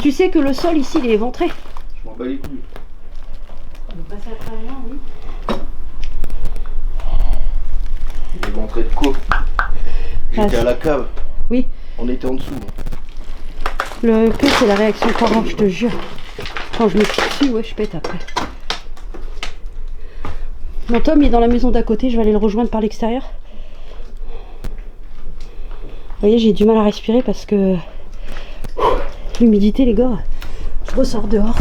Tu sais que le sol ici il est éventré. Je m'en bats les couilles. On va passer à travers, oui. Il est éventré de quoi? J'étais à la cave. Oui. On était en dessous. Le pire c'est la réaction parent, je te jure. Quand je me suis dessus, ouais, je pète après. Mon Tom il est dans la maison d'à côté, je vais aller le rejoindre par l'extérieur. Vous voyez, j'ai du mal à respirer parce que l'humidité, les gars, je ressors dehors.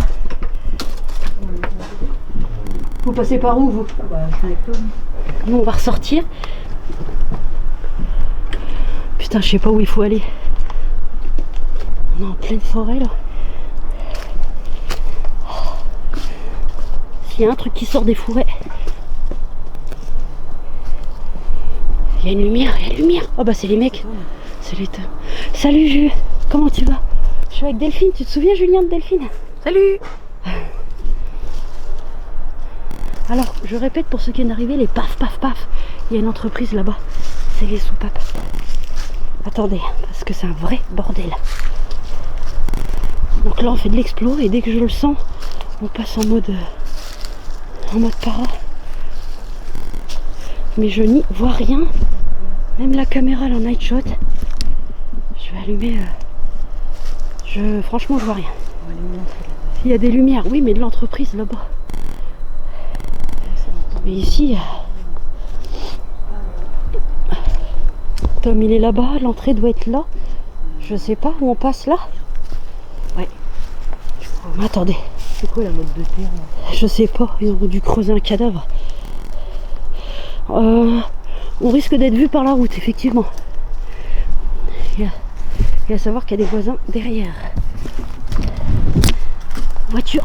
Vous passez par où, vous? Bah, je suis avec toi. Nous, on va ressortir. Putain, je sais pas où il faut aller. On est en pleine forêt, là. S'il y a un truc qui sort des forêts. Il y a une lumière, il y a une lumière. Oh bah c'est les mecs. C'est les... Salut Jules, comment tu vas? Je suis avec Delphine, tu te souviens Julien de Delphine? Salut. Alors, je répète pour ceux qui viennent d'arriver, les paf paf paf. Il y a une entreprise là-bas, c'est les soupapes. Attendez, parce que c'est un vrai bordel. Donc là on fait de l'explo et dès que je le sens, on passe en mode para. Mais je n'y vois rien. Même la caméra, la night shot. Je vais allumer. Franchement, je vois rien. Il y a des lumières, oui, mais de l'entreprise là-bas. Mais ici, Tom, il est là-bas. L'entrée doit être là. Je sais pas où on passe là. Ouais. Mais attendez. C'est quoi la mode de terre là? Je sais pas. Ils ont dû creuser un cadavre. On risque d'être vu par la route, effectivement. Et à savoir qu'il y a des voisins derrière. Voiture.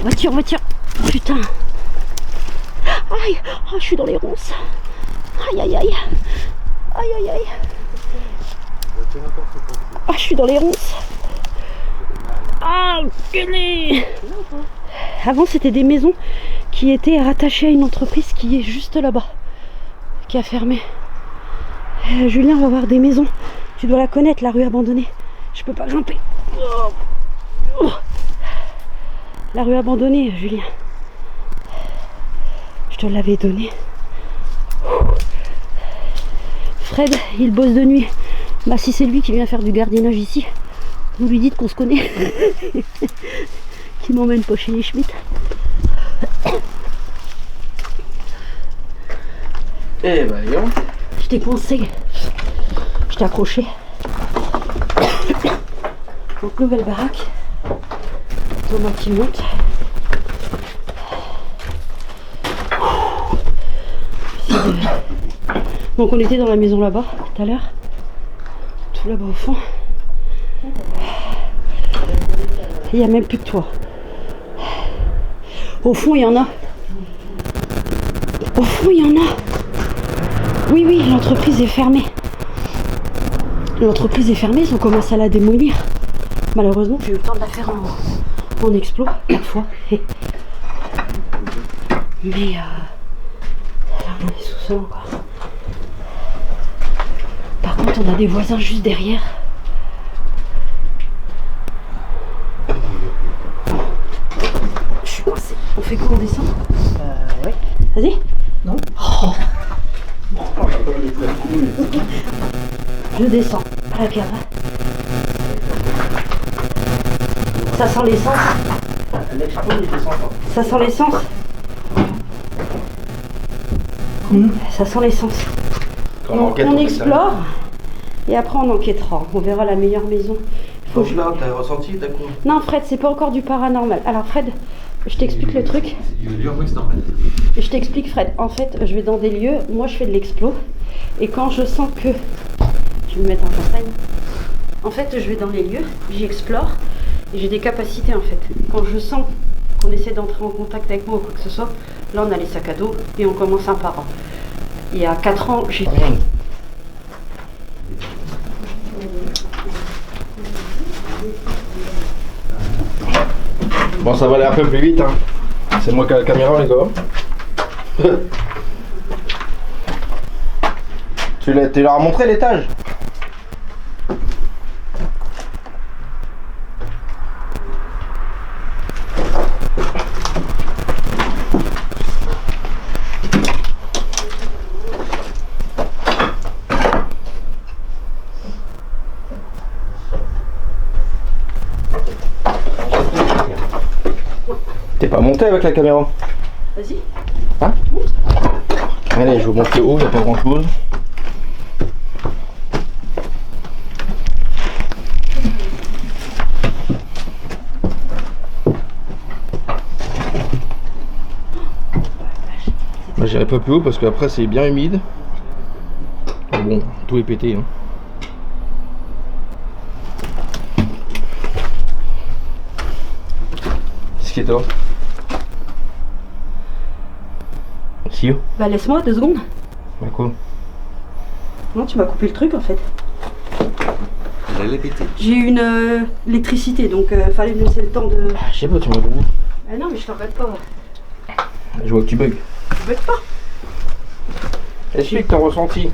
Voiture, voiture. Putain. Aïe. Oh, je suis dans les ronces. Aïe, aïe, aïe. Aïe, aïe, aïe. Ah, je suis dans les ronces. Ah, gueulé. Avant, c'était des maisons qui étaient rattachées à une entreprise qui est juste là-bas, qui a fermé. Julien va voir des maisons. Tu dois la connaître, la rue abandonnée. Je peux pas grimper. La rue abandonnée, Julien. Je te l'avais donnée. Fred, il bosse de nuit. Bah si c'est lui qui vient faire du gardiennage ici, vous lui dites qu'on se connaît. Qui m'emmène pas chez les Schmitt. Eh ben, voyons. Je t'ai coincé. Je t'ai accroché. Donc nouvelle baraque. Thomas qui monte. Donc on était dans la maison là-bas tout à l'heure. Tout là-bas au fond. Il n'y a même plus de toit. Au fond il y en a. Au fond il y en a. Oui, oui, l'entreprise est fermée. L'entreprise est fermée, ils ont commencé à la démolir. Malheureusement, j'ai eu le temps de la faire en explo, 4 fois. Mais là, on est sous-sol encore. Par contre, on a des voisins juste derrière. Je suis coincée. On fait quoi, on descend? Ouais. Vas-y. Non. Oh. Je descends à la cave. Ça sent l'essence. Ça sent l'essence. Ça sent l'essence. Donc on explore et après on enquêtera. On verra la meilleure maison. Donc là, t'as ressenti, t'as quoi? Non Fred, c'est pas encore du paranormal. Alors Fred, je t'explique le truc. Je t'explique Fred. En fait, je vais dans des lieux, moi je fais de l'explo. Et quand je sens que... Je vais me mettre en campagne. En fait, je vais dans les lieux, j'explore. Et j'ai des capacités en fait. Quand je sens qu'on essaie d'entrer en contact avec moi ou quoi que ce soit, là on a les sacs à dos et on commence un par un. Il y a 4 ans, j'ai... Bon, ça va aller un peu plus vite, hein. C'est moi qui ai la caméra, les gars. Tu leur as montré l'étage? T'es pas monté avec la caméra? Vas-y. Hein? Allez, je vous montre le haut, il n'y a pas grand chose. Moi j'irai pas plus haut parce qu'après c'est bien humide. Mais bon, tout est pété. Hein. Qu'est-ce qui est toi? Si. Bah laisse-moi 2 secondes. Bah quoi? Non, tu m'as coupé le truc en fait. Elle est pétée. J'ai eu une électricité, donc fallait me laisser le temps de... Je sais pas, tu m'as dit. Ah non, mais je t'embête pas. Je vois que tu bugs. Je bug pas. Explique ton ressenti.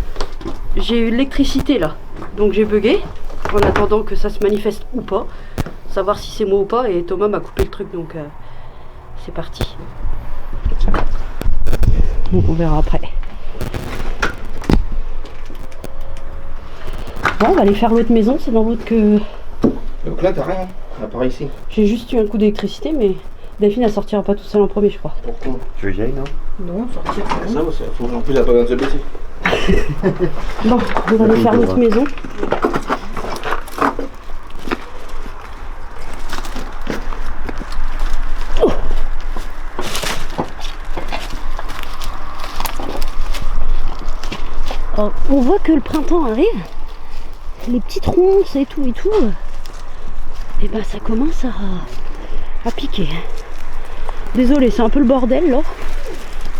J'ai eu l'électricité là, donc j'ai bugué en attendant que ça se manifeste ou pas, savoir si c'est moi ou pas, et Thomas m'a coupé le truc, donc c'est parti. Donc on verra après. Bon, on va aller faire l'autre maison, c'est dans l'autre que... Donc là t'as rien, à part ici. J'ai juste eu un coup d'électricité, mais Delphine elle sortira pas toute seule en premier, je crois. Pourquoi? Tu veux que j'aille, non? Non, sortir. Ça, faut en plus la pas de se baisser. Bon, on va aller faire notre maison. Oh. Alors, on voit que le printemps arrive, les petites ronces et tout, et ben ça commence à piquer. Désolée, c'est un peu le bordel là,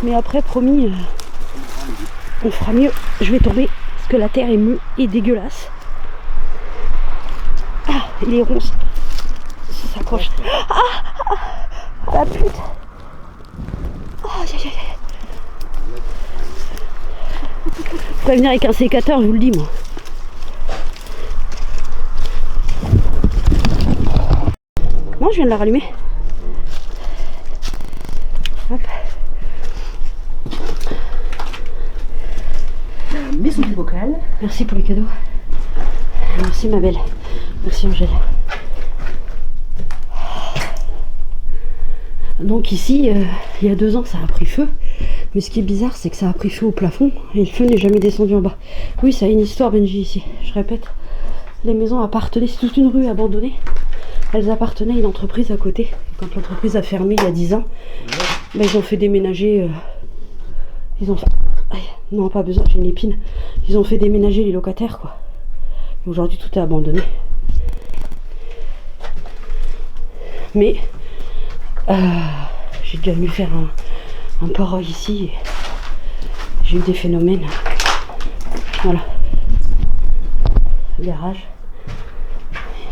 mais après promis, on fera mieux. Je vais tomber parce que la terre est dégueulasse. Ah, les ronces s'accrochent. Ah, la pute. Oh, aïe, aïe, aïe. Faut pas venir avec un sécateur, je vous le dis moi. Non, je viens de la rallumer. Hop. Maison du bocal. Merci pour les cadeaux. Merci ma belle. Merci Angèle. Donc ici, il y a 2 ans, ça a pris feu. Mais ce qui est bizarre, c'est que ça a pris feu au plafond et le feu n'est jamais descendu en bas. Oui, ça a une histoire, Benji, ici. Je répète, les maisons appartenaient, c'est toute une rue abandonnée. Elles appartenaient à une entreprise à côté. Quand l'entreprise a fermé il y a 10 ans, ben, ils ont fait déménager... ils ont fait... Aïe, non, pas besoin, j'ai une épine. Ils ont fait déménager les locataires, quoi. Et aujourd'hui, tout est abandonné. Mais... j'ai déjà venu faire un port ici. J'ai eu des phénomènes. Voilà. Le garage.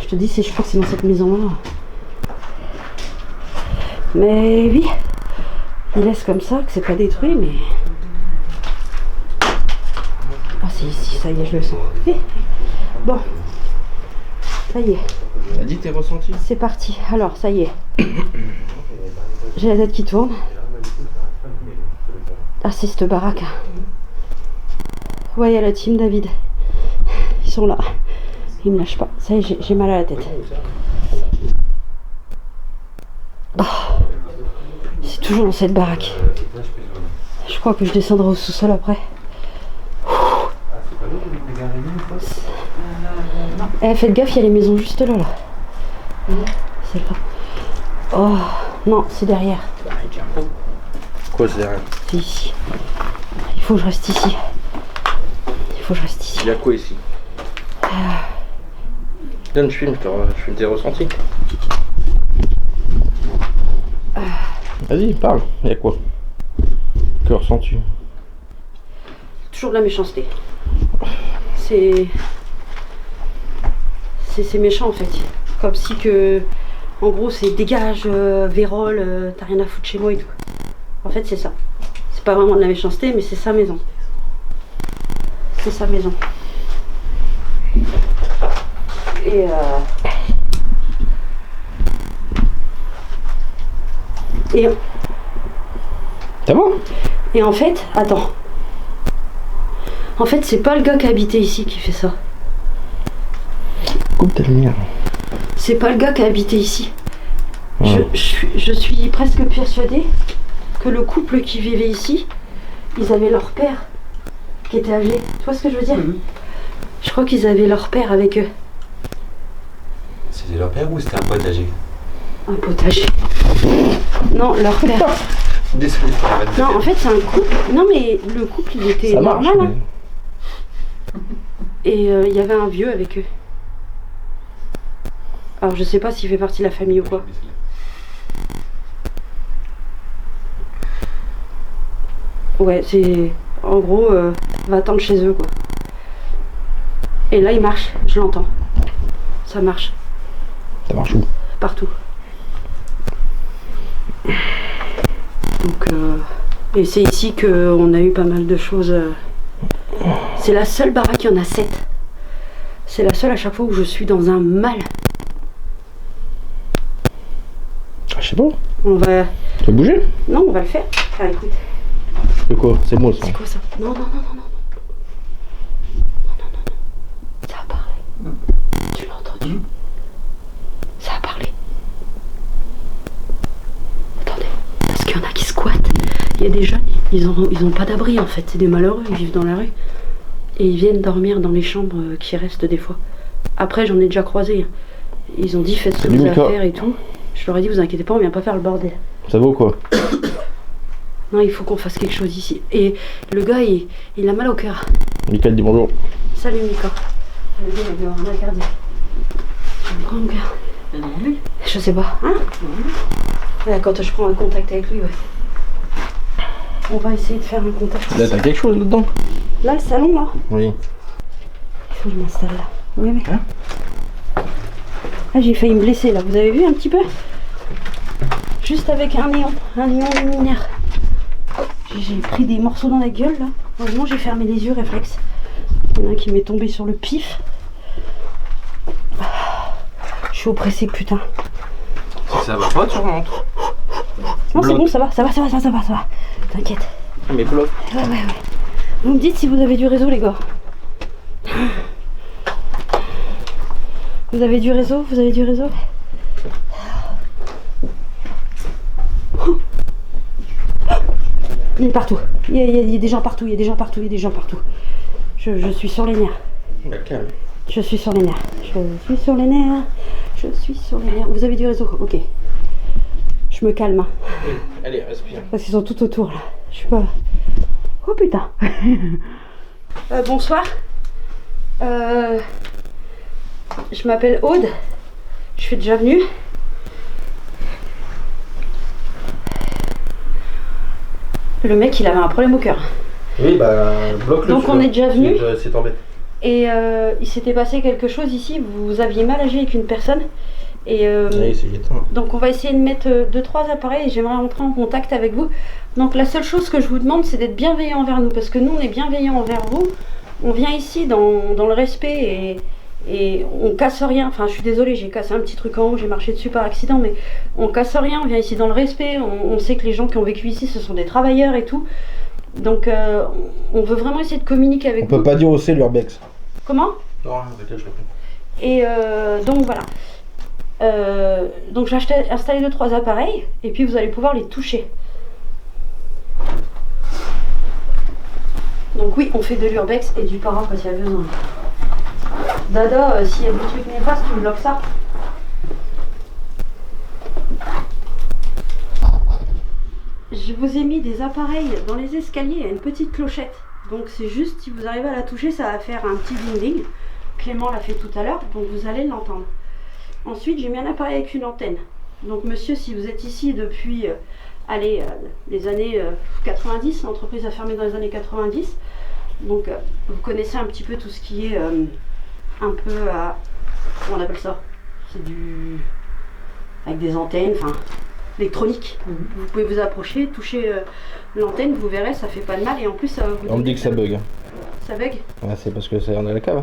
Je te dis, je crois que c'est dans cette maison-là. Mais oui, il laisse comme ça, que c'est pas détruit, mais... Ah, c'est ici, ça y est, je le sens. Bon, ça y est. T'as dit tes ressentis? C'est parti. Alors, ça y est. J'ai la tête qui tourne. Ah, c'est cette baraque. Ouais, il y a la team David. Ils sont là. Ils me lâchent pas. Ça y est, j'ai mal à la tête. Oh, c'est toujours dans cette baraque. Je crois que je descendrai au sous-sol après. Eh, faites gaffe, il y a les maisons juste là. C'est là. Oh, non, c'est derrière. Quoi c'est derrière? C'est ici. Il faut que je reste ici. Il faut que je reste ici. Il y a quoi ici? Donne, je filme tes ressentis. Vas-y, parle. Il y a quoi? Que ressens-tu? Toujours de la méchanceté. C'est méchant en fait. Comme si que, en gros, c'est dégage, vérole, t'as rien à foutre chez moi et tout. En fait, c'est ça. C'est pas vraiment de la méchanceté, mais c'est sa maison. C'est sa maison. Et C'est bon? Et en fait, attends. En fait, c'est pas le gars qui habitait ici qui fait ça. Coupe ta lumière. C'est pas le gars qui habitait ici. Ouais. Je suis presque persuadée que le couple qui vivait ici, ils avaient leur père qui était âgé. Tu vois ce que je veux dire? Je crois qu'ils avaient leur père avec eux. C'était leur père ou c'était un potager? Un potager. Non, leur père. Désolé pour la vanne. Non, en fait, c'est un couple. Non, mais le couple, il était Ça marche. normal. Hein. Et il y avait un vieux avec eux. Alors, je sais pas s'il fait partie de la famille ou quoi. Ouais, c'est... En gros, va attendre chez eux, quoi. Et là, il marche. Je l'entends. Ça marche. Ça marche où? Partout. Donc, et c'est ici qu'on a eu pas mal de choses. C'est la seule baraque, il y en a 7. C'est la seule à chaque fois où je suis dans un mal. Je sais pas. On va... Tu veux bouger? Non, on va le faire. Ah, écoute. C'est quoi? C'est moi ça. C'est quoi ça? Non, non, non, non, non. Non, non, non, non. Ça a parlé. Tu l'as entendu? Ça a parlé. Attendez. Parce qu'il y en a qui squattent. Il y a des jeunes, ils ont pas d'abri en fait. C'est des malheureux, ils vivent dans la rue. Et ils viennent dormir dans les chambres qui restent des fois. Après, j'en ai déjà croisé. Ils ont dit faites ce que vous avez à faire et tout. Je leur ai dit vous inquiétez pas, on vient pas faire le bordel. Ça vaut quoi? Non, il faut qu'on fasse quelque chose ici. Et le gars, il a mal au cœur. Mickaël dit bonjour. Salut Mika. Le gars, il a un mal cardiaque. Il a un grand cœur. Je sais pas. Hein? Ouais, quand je prends un contact avec lui, ouais. On va essayer de faire un contact. Là, t'as quelque chose là-dedans? Là, le salon, là. Oui. Il faut que je m'installe là. Oui, mais... Hein? Ah, j'ai failli me blesser là. Vous avez vu un petit peu? Juste avec un néon luminaire. J'ai pris des morceaux dans la gueule là. Heureusement, j'ai fermé les yeux, réflexe. Il y en a un qui m'est tombé sur le pif. Je suis oppressée, putain. Si ça va pas, tu remontes. Non, c'est bon, ça va. T'inquiète. Mais bloc. Ouais. Vous me dites si vous avez du réseau, les gars. Vous avez du réseau? Il est partout. Il y a des gens partout. Je suis sur les nerfs. Calme. Je suis sur les nerfs. Vous avez du réseau? Ok. Je me calme. Hein. Allez, respire. Parce qu'ils sont tout autour là. Je suis pas... Oh putain. Bonsoir. Je m'appelle Aude. Je suis déjà venue. Le mec, il avait un problème au cœur. Oui, bah, bloque-le. Donc on est déjà venu. C'est embêté. Et il s'était passé quelque chose ici. Vous aviez mal agi avec une personne. Et Oui, c'est éteint. donc on va essayer de mettre 2-3 appareils et j'aimerais rentrer en contact avec vous. Donc la seule chose que je vous demande, c'est d'être bienveillant envers nous. Parce que nous, on est bienveillant envers vous. On vient ici dans le respect et on casse rien. Enfin, je suis désolée, j'ai cassé un petit truc en haut, j'ai marché dessus par accident, mais on casse rien, on vient ici dans le respect. On sait que les gens qui ont vécu ici, ce sont des travailleurs et tout. Donc on veut vraiment essayer de communiquer avec vous. On peut pas dire au C l'urbex. Comment? Non, arrêtez, je réponds. Et donc voilà. Donc j'ai installé 2-3 appareils et puis vous allez pouvoir les toucher. Donc oui, on fait de l'urbex et du para quand il y a besoin. Dada, s'il y a des trucs néfastes, tu me bloques ça. Je vous ai mis des appareils dans les escaliers, il y a une petite clochette. Donc c'est juste, si vous arrivez à la toucher, ça va faire un petit ding-ding. Clément l'a fait tout à l'heure, donc vous allez l'entendre. Ensuite, j'ai mis un appareil avec une antenne. Donc monsieur, si vous êtes ici depuis les années 90, l'entreprise a fermé dans les années 90. Donc vous connaissez un petit peu tout ce qui est un peu comment on appelle ça? C'est du... avec des antennes, enfin électronique. Vous pouvez vous approcher, toucher l'antenne, vous verrez, ça fait pas de mal et en plus ça va vous... On me dit que ça bug. Ça bug? Ouais, c'est parce que c'est on est à la cave.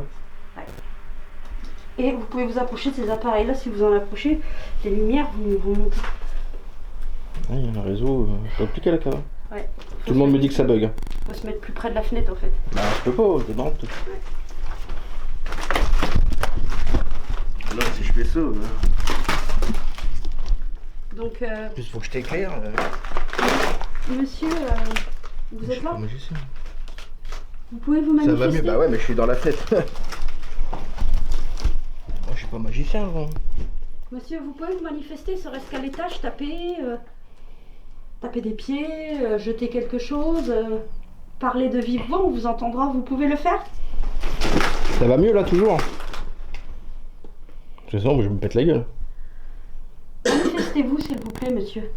Et vous pouvez vous approcher de ces appareils là, si vous en approchez, les lumières vont monter. Il y a un réseau, je peux appliquer la cave. Ouais. Tout le monde me dit que ça bug. Faut se mettre plus près de la fenêtre en fait. Bah, je peux pas, je demande tout. Ouais. Là, si je fais ça, Donc, Juste faut que je t'éclaire. monsieur, vous êtes là? Pas magicien. Vous pouvez vous Ça manifester? va mieux, bah ouais, mais je suis dans la fête. Moi, je suis pas magicien, gros. Monsieur, vous pouvez vous manifester, serait-ce qu'à l'étage, taper des pieds, jeter quelque chose, parler de vive voix, on vous entendra, vous pouvez le faire? Ça va mieux là, toujours. C'est ça, je me pète la gueule. Manifestez-vous, s'il vous plaît, monsieur.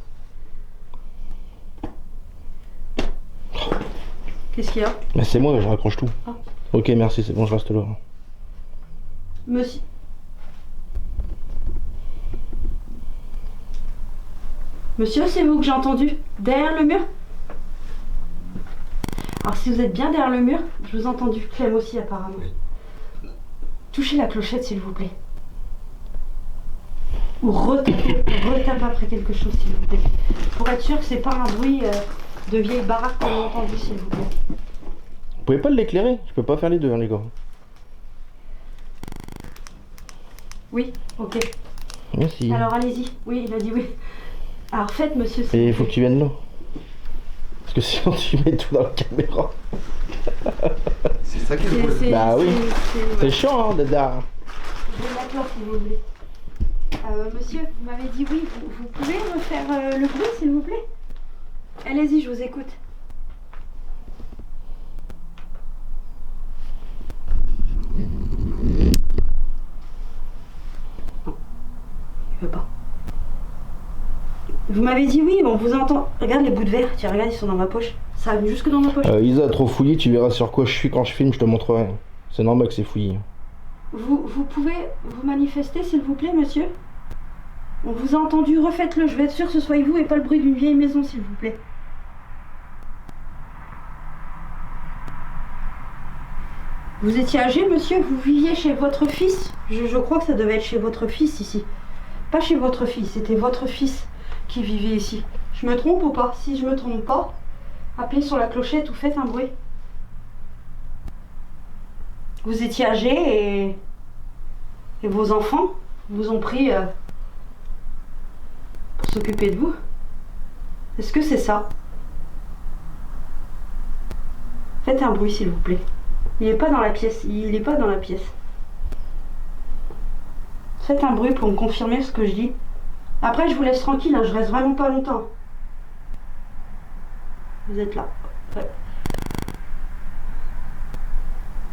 Qu'est-ce qu'il y a? Mais c'est moi, je raccroche tout. Ah. Ok, merci, c'est bon, je reste là. Monsieur. Monsieur, c'est vous que j'ai entendu? Derrière le mur? Alors, si vous êtes bien derrière le mur, je vous ai entendu. Clem aussi, apparemment. Oui. Touchez la clochette, s'il vous plaît. Ou retapez après quelque chose, s'il vous plaît. Pour être sûr que c'est pas un bruit de vieille baraque qu'on a entendu, s'il vous plaît. Vous pouvez pas l'éclairer? Je peux pas faire les deux, hein, les gars. Oui, ok. Merci. Alors, allez-y. Oui, il a dit oui. Alors, faites, monsieur. s'il Et il vous faut que plaît. tu viennes là. Parce que sinon tu mets tout dans la caméra. C'est ça qui est le problème. Bah oui. c'est- C'est chiant, hein, Dada. Je vais mettre là, si vous voulez. Monsieur, vous m'avez dit oui. Vous pouvez me faire le bruit, s'il vous plaît? Allez-y, je vous écoute. Non, il veut pas. Vous m'avez dit oui, on vous entend. Regarde les bouts de verre. Tiens, regarde, ils sont dans ma poche. Ça arrive jusque dans ma poche. Isa, trop fouillé, tu verras sur quoi je suis quand je filme, je te montrerai. C'est normal que c'est fouillé. Vous pouvez vous manifester, s'il vous plaît, monsieur? On vous a entendu, refaites-le. Je vais être sûre que ce soit vous et pas le bruit d'une vieille maison, s'il vous plaît. Vous étiez âgé, monsieur? Vous viviez chez votre fils? Je crois que ça devait être chez votre fils, ici. Pas chez votre fille, c'était votre fils qui vivait ici. Je me trompe ou pas? Si je me trompe pas, appelez sur la clochette ou faites un bruit. Vous étiez âgé et vos enfants vous ont pris pour s'occuper de vous. Est-ce que c'est ça? Faites un bruit, s'il vous plaît. Il n'est pas dans la pièce. Il n'est pas dans la pièce. Faites un bruit pour me confirmer ce que je dis. Après, je vous laisse tranquille, hein, je reste vraiment pas longtemps. Vous êtes là. Ouais.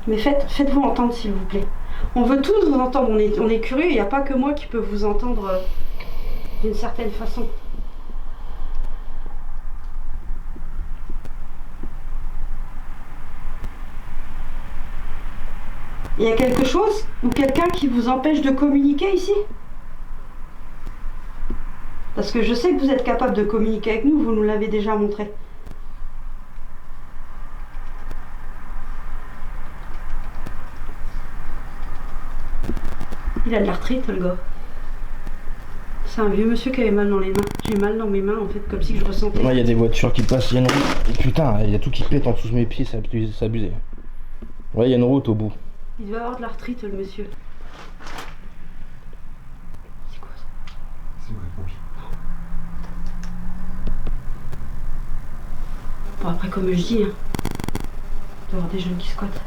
Mais faites-vous entendre, s'il vous plaît. On veut tous vous entendre, on est curieux, il n'y a pas que moi qui peux vous entendre d'une certaine façon. Il y a quelque chose ou quelqu'un qui vous empêche de communiquer ici? Parce que je sais que vous êtes capable de communiquer avec nous, vous nous l'avez déjà montré. Il a de l'arthrite, le gars. C'est un vieux monsieur qui avait mal dans les mains. J'ai mal dans mes mains, en fait, comme si je ressentais. Moi, il y a des voitures qui passent, il y a une route. Putain, il y a tout qui pète en dessous de mes pieds, c'est abusé. Ouais, il y a une route au bout. Il doit avoir de l'arthrite, le monsieur. C'est quoi ça? C'est vrai, pompier. Bon, après, comme je dis, hein, il doit y avoir des jeunes qui squattent.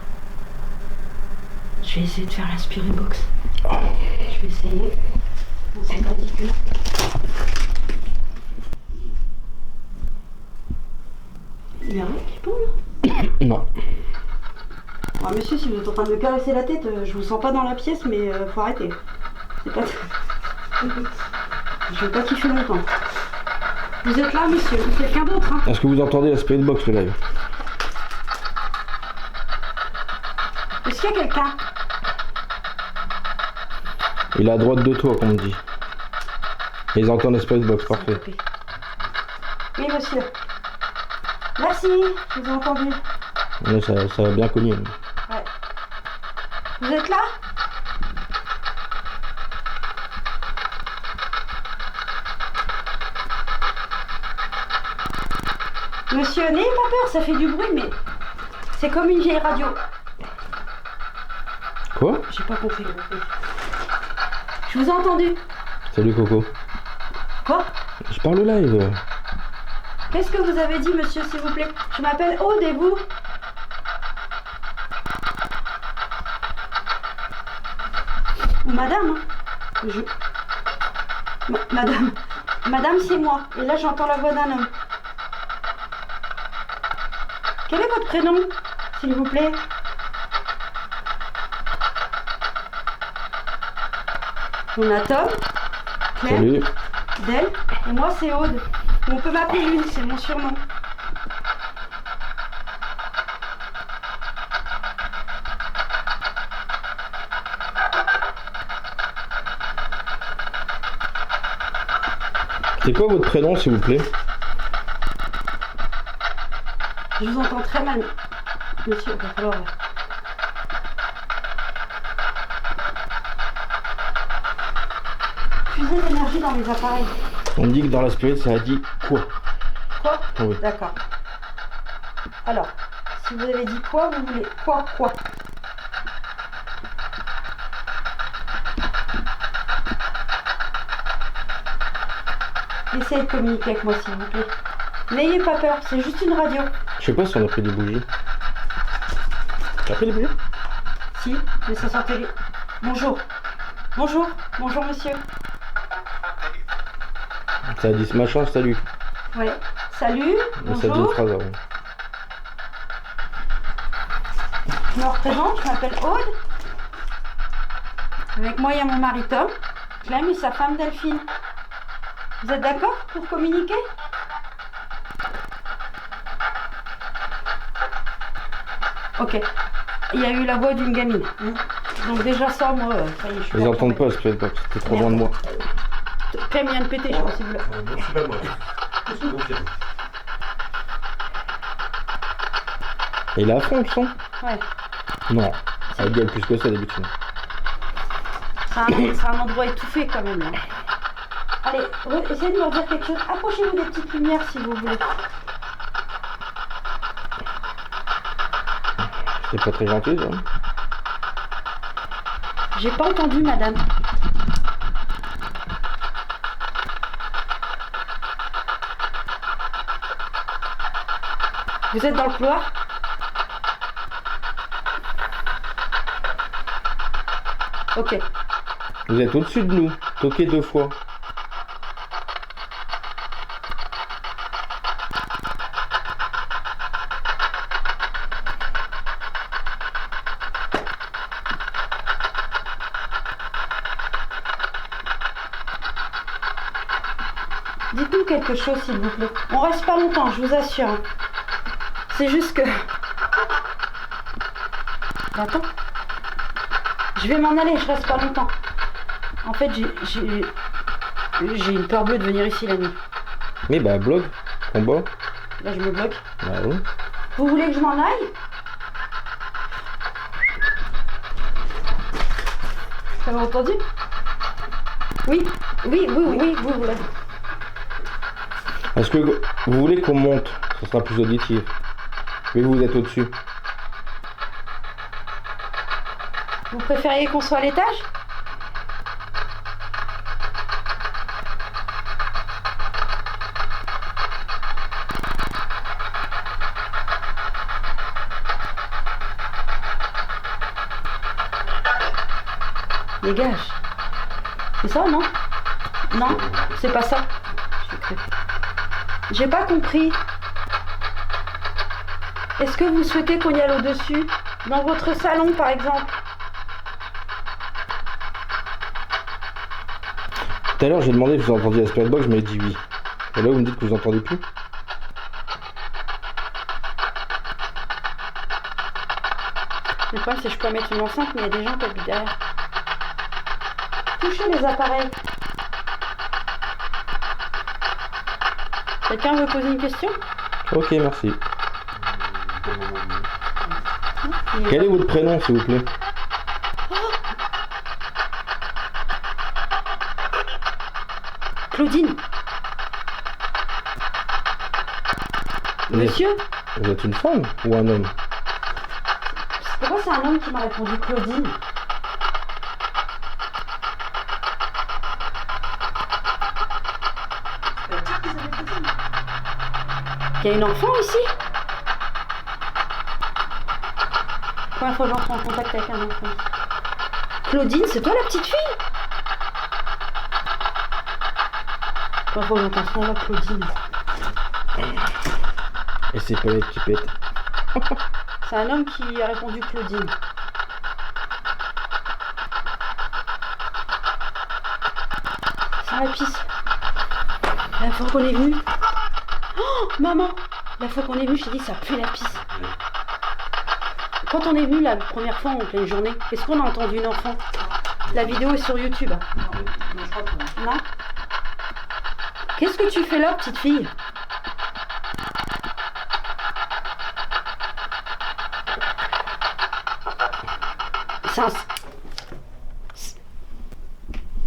Je vais essayer de faire l'aspiré box. Je vais essayer. Bon, c'est ridicule. Il y a rien qui pend là? Non. Ah, monsieur, si vous êtes en train de me caresser la tête, je vous sens pas dans la pièce, mais faut arrêter. C'est pas. Je vais pas kiffer longtemps. Vous êtes là, monsieur, ou quelqu'un d'autre, hein? Est-ce que vous entendez la Spirit Box, le live? Est-ce qu'il y a quelqu'un? Il est à droite de toi, comme on dit. Et ils entendent la Spirit Box, parfait. Oui, monsieur. Merci, je vous ai entendu. Ouais, ça va bien cogner. Ouais. Vous êtes là? Monsieur, n'ayez pas peur, ça fait du bruit, mais c'est comme une vieille radio. Quoi? J'ai pas compris. Je vous ai entendu. Salut Coco. Quoi? Je parle live. Qu'est-ce que vous avez dit, monsieur, s'il vous plaît? Je m'appelle Aude et vous? Ou madame, hein. Madame. Madame, c'est moi. Et là, j'entends la voix d'un homme. Quel est votre prénom, s'il vous plaît? On a Tom, Claire, Salut. Del, et moi, c'est Aude. On peut m'appeler Lune, c'est mon surnom. C'est quoi votre prénom, s'il vous plaît? Je vous entends très mal, monsieur. Il va falloir... Fusée d'énergie dans les appareils. On me dit que dans la spirit, ça a dit quoi? Quoi? Oui. D'accord. Alors, si vous avez dit quoi, vous voulez quoi? Essayez de communiquer avec moi, s'il vous plaît. N'ayez pas peur, c'est juste une radio. Je sais pas si on a pris des bougies. T'as pris des bougies? Si, mais ça sentait les... Bonjour. Bonjour, monsieur. Ça a dit ce machin, salut. Ouais. Salut, Mais ça dit une bonjour. phrase avant. Je me représente, je m'appelle Aude. Avec moi, il y a mon mari Tom, Clem et sa femme Delphine. Vous êtes d'accord pour communiquer? Ok. Il y a eu la voix d'une gamine. Donc déjà ça, moi, ça y est, je suis Ils pas entendent tombée. pas, spirit box. T'es trop loin de moi. Clem vient de péter, je sais pas si vous l'avez. Non, je suis pas moi. Et il est à fond le son? Ouais. Non. Ça gueule plus que ça d'habitude. C'est un endroit étouffé quand même. Là. Allez, essayez de me dire quelque chose. Approchez-vous des petites lumières si vous voulez. C'est pas très gentil ça. J'ai pas entendu, madame. Vous êtes dans le couloir? Ok. Vous êtes au-dessus de nous. Toquez 2 fois. Dites-nous quelque chose, s'il vous plaît. On reste pas longtemps, je vous assure. C'est juste que... Attends. Je vais m'en aller, je reste pas longtemps. En fait, j'ai une peur bleue de venir ici la nuit. Mais bah, blog, combat. Là, je me bloque. Bah oui. Vous voulez que je m'en aille? Ça m'a entendu? Oui, vous voulez. Est-ce que vous voulez qu'on monte? Ça sera plus auditif. Mais vous êtes au-dessus. Vous préfériez qu'on soit à l'étage? Dégage. C'est ça, non? Non, c'est pas ça. J'ai pas compris. Est-ce que vous souhaitez qu'on y aille au-dessus? Dans votre salon, par exemple? Tout à l'heure, j'ai demandé si vous entendiez la spirit box, je m'avez dit oui. Et là, vous me dites que vous entendez plus? Le problème, c'est que je peux mettre une enceinte, mais il y a des gens qui habitent derrière. Touchez les appareils. Quelqu'un veut poser une question? Ok, merci. Quel est votre prénom, s'il vous plaît? Claudine. Monsieur? Vous êtes une femme ou un homme? Pourquoi c'est un homme qui m'a répondu Claudine? Il y a une enfant ici? Combien de fois j'entre en contact avec un enfant? Claudine, c'est toi la petite fille? Combien de fois j'entends ça là, Claudine? Et c'est Paulette qui pète. C'est un homme qui a répondu Claudine. Ça la pisse. La fois qu'on est venu. Oh, maman! La fois qu'on est venu, je t'ai dit ça pue la pisse. Quand on est venu la première fois en pleine journée, est-ce qu'on a entendu une enfant? La vidéo est sur YouTube. Non? Qu'est-ce que tu fais là, petite fille?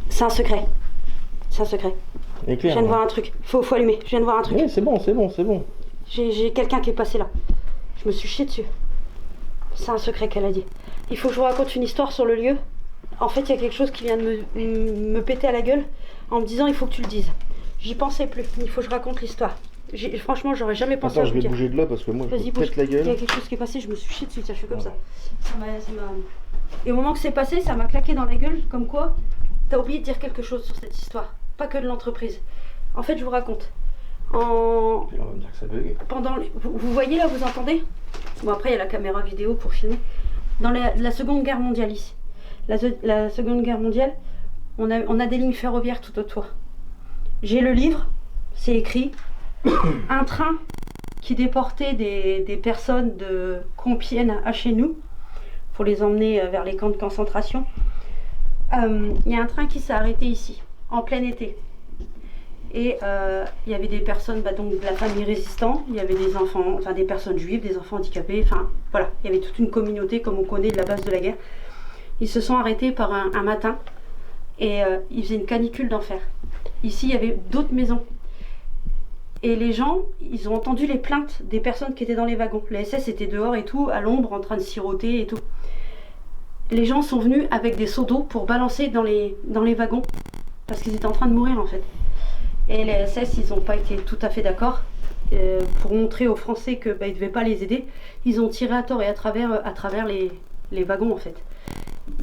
C'est un secret. C'est un secret. Je viens de voir un truc. Faut allumer. Je viens de voir un truc. Oui, c'est bon, c'est bon, c'est bon. J'ai quelqu'un qui est passé là. Je me suis chié dessus. C'est un secret qu'elle a dit. Il faut que je vous raconte une histoire sur le lieu. En fait, il y a quelque chose qui vient de me péter à la gueule en me disant il faut que tu le dises. J'y pensais plus. Il faut que je raconte l'histoire. Franchement, j'aurais jamais pensé à je vous vais dire. bouger de là parce que moi, je Vas-y, me bouge. pète la Il y a gueule. quelque chose qui est passé, je me suis chié dessus. Tiens, je suis comme ça. Et au moment que c'est passé, ça m'a claqué dans la gueule. Comme quoi, t'as oublié de dire quelque chose sur cette histoire. Pas que de l'entreprise. En fait, je vous raconte. Et on va me dire que ça bug. Vous voyez là, vous entendez? Bon, après, il y a la caméra vidéo pour filmer. Dans la Seconde Guerre mondiale ici. La Seconde Guerre mondiale, on a des lignes ferroviaires tout autour. J'ai le livre, c'est écrit. Un train qui déportait des personnes de Compiègne à chez nous pour les emmener vers les camps de concentration. Il y a un train qui s'est arrêté ici, en plein été. Et il y avait des personnes donc de la famille résistante, il y avait des enfants, enfin des personnes juives, des enfants handicapés, enfin voilà, il y avait toute une communauté comme on connaît de la base de la guerre. Ils se sont arrêtés par un matin et ils faisaient une canicule d'enfer. Ici, il y avait d'autres maisons. Et les gens, ils ont entendu les plaintes des personnes qui étaient dans les wagons. Les SS étaient dehors et tout, à l'ombre, en train de siroter et tout. Les gens sont venus avec des seaux d'eau pour balancer dans les wagons, parce qu'ils étaient en train de mourir en fait. Et les SS, ils n'ont pas été tout à fait d'accord. Pour montrer aux Français qu'ils ne devaient pas les aider, ils ont tiré à tort et à travers les wagons en fait.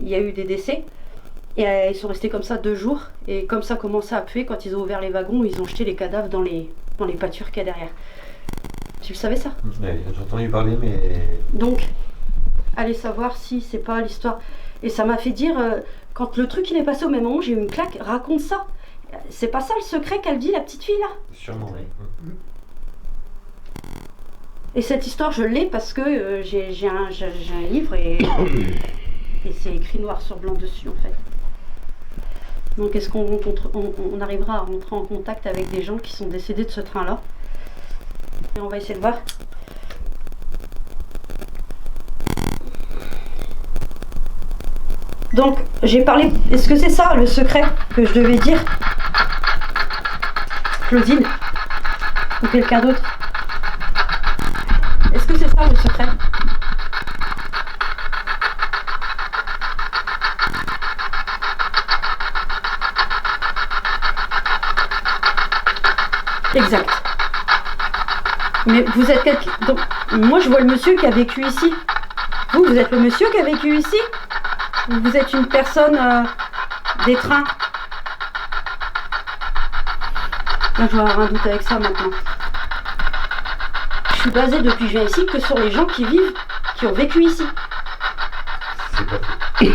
Il y a eu des décès. Et ils sont restés comme ça 2 jours. Et comme ça commençait à puer, quand ils ont ouvert les wagons, ils ont jeté les cadavres dans les pâtures qu'il y a derrière. Tu le savais ça? Ouais, j'ai entendu parler, mais... Donc, allez savoir si c'est pas l'histoire. Et ça m'a fait dire, quand le truc il est passé au même moment, j'ai eu une claque, raconte ça. C'est pas ça le secret qu'elle dit, la petite fille là? Sûrement, oui. Et cette histoire, je l'ai parce que j'ai un livre et c'est écrit noir sur blanc dessus en fait. Donc est-ce qu'on arrivera à rentrer en contact avec des gens qui sont décédés de ce train-là? Et on va essayer de voir. Donc j'ai parlé... Est-ce que c'est ça le secret que je devais dire? Claudine? Ou quelqu'un d'autre? Est-ce que c'est ça le secret? Exact. Mais vous êtes quelqu'un... Donc, moi je vois le monsieur qui a vécu ici. Vous êtes le monsieur qui a vécu ici? Ou vous êtes une personne des trains? Là je vais avoir un doute avec ça maintenant. Je suis basée depuis que je viens ici que sur les gens qui vivent, qui ont vécu ici. C'est pas faux. J'ai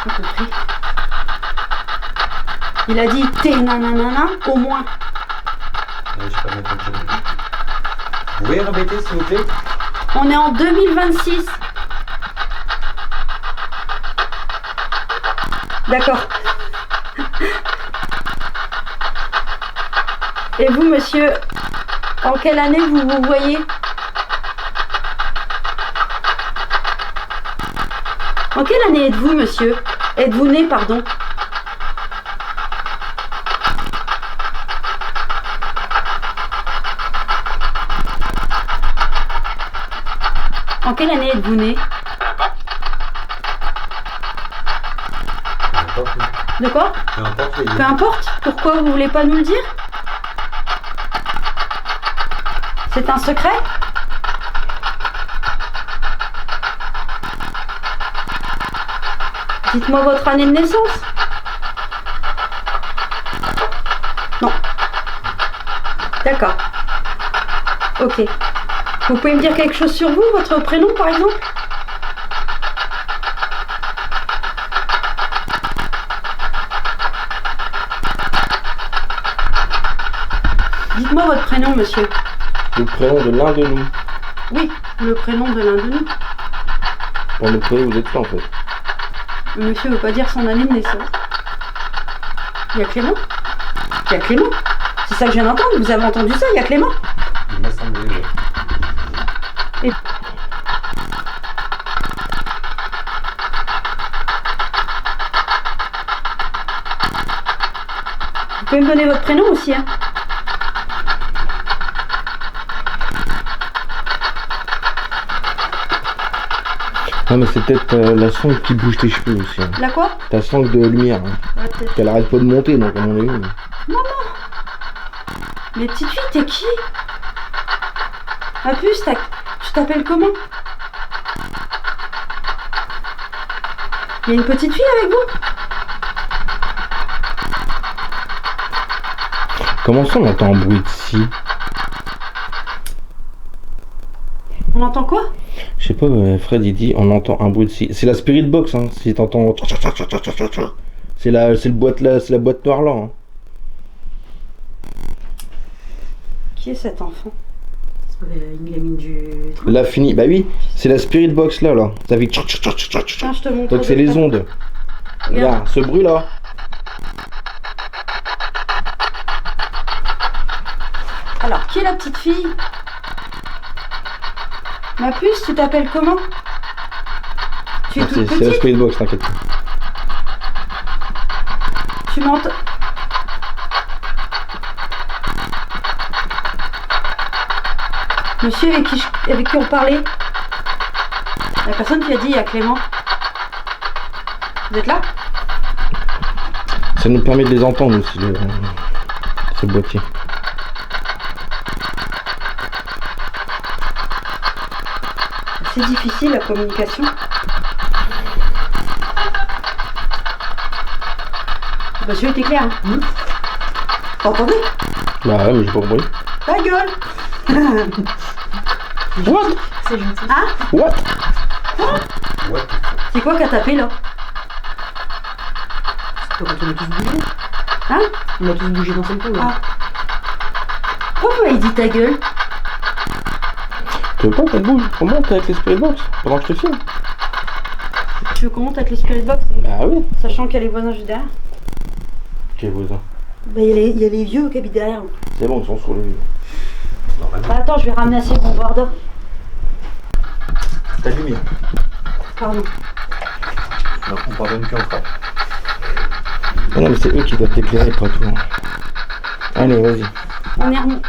pas compris. Il a dit t'es nanana au moins. Ouais, j'ai pas bien compris. Vous pouvez répéter s'il vous plaît? On est en 2026. D'accord. Et vous, monsieur, en quelle année vous vous voyez? En quelle année êtes-vous, monsieur? Êtes-vous né, pardon? En quelle année êtes-vous né? importe. De quoi? Peu importe les Peu importe. Pourquoi vous voulez pas nous le dire? C'est un secret? Dites-moi votre année de naissance. Non. D'accord. Ok. Vous pouvez me dire quelque chose sur vous, votre prénom par exemple? Dites-moi votre prénom, monsieur. Le prénom de l'un de nous. Oui, le prénom de l'un de nous. Pour nous prouver vous êtes là en fait. Le monsieur veut pas dire son année de naissance. Il y a Clément? Il y a Clément? C'est ça que je viens d'entendre, vous avez entendu ça? Il y a Clément? Il m'a semblé, ouais. Et... Vous pouvez me donner votre prénom aussi, hein? Non mais c'est peut-être la sangle qui bouge tes cheveux aussi. Hein. La quoi? Ta sangle de lumière. Hein. Ouais, peut-être. Qu'elle arrête pas de monter donc à mon avis. Mais petite fille, t'es qui? En plus, tu t'appelles comment? Il y a une petite fille avec vous? Comment ça on entend un bruit de scie? On entend quoi? Je sais pas, Fred il dit on entend un bruit de scie. C'est la spirit box hein, si t'entends. C'est la boîte là, c'est la boîte noire là. Hein. Qui est cet enfant? C'est pas une gamine du. Là fini, bah oui, c'est la spirit box là. Ça fait. Tiens, je te montre. Donc c'est les ondes. Regarde, ce bruit là. Alors, qui est la petite fille? Ma puce, tu t'appelles comment? Tu es toute C'est la petite? spirit box, t'inquiète pas. Tu m'entends? Monsieur avec qui on parlait? La personne qui a dit il y a Clément. Vous êtes là? Ça nous permet de les entendre aussi, ce boîtier. C'est difficile la communication. Monsieur était clair. Hein? T'entendez? Bah ouais, mais j'ai pas compris. Ta gueule! What? C'est gentil. Hein? What? Ouais. C'est quoi qu'a tapé là? C'est pas quand on a tous bougé. Hein? On a tous bougé dans cette peau. Ah. Pourquoi vous m'avez dit ta gueule? Tu veux pas qu'elle bouge? Comment t'es avec les spirit box pendant que je te filme? Tu veux qu'on monte avec les spirit box? Bah oui. Sachant qu'il y a les voisins juste derrière. Quel voisin? Bah il y a les vieux qui habitent derrière. C'est bon, ils sont sur le vieux. Normalement. Bah, attends, je vais ramener assez bon bordeaux. Ta lumière. Pardon. Donc on pardonne plus en frappe. Non mais c'est eux qui doivent t'éclairer, pas toi. Allez, vas-y. On est remonté.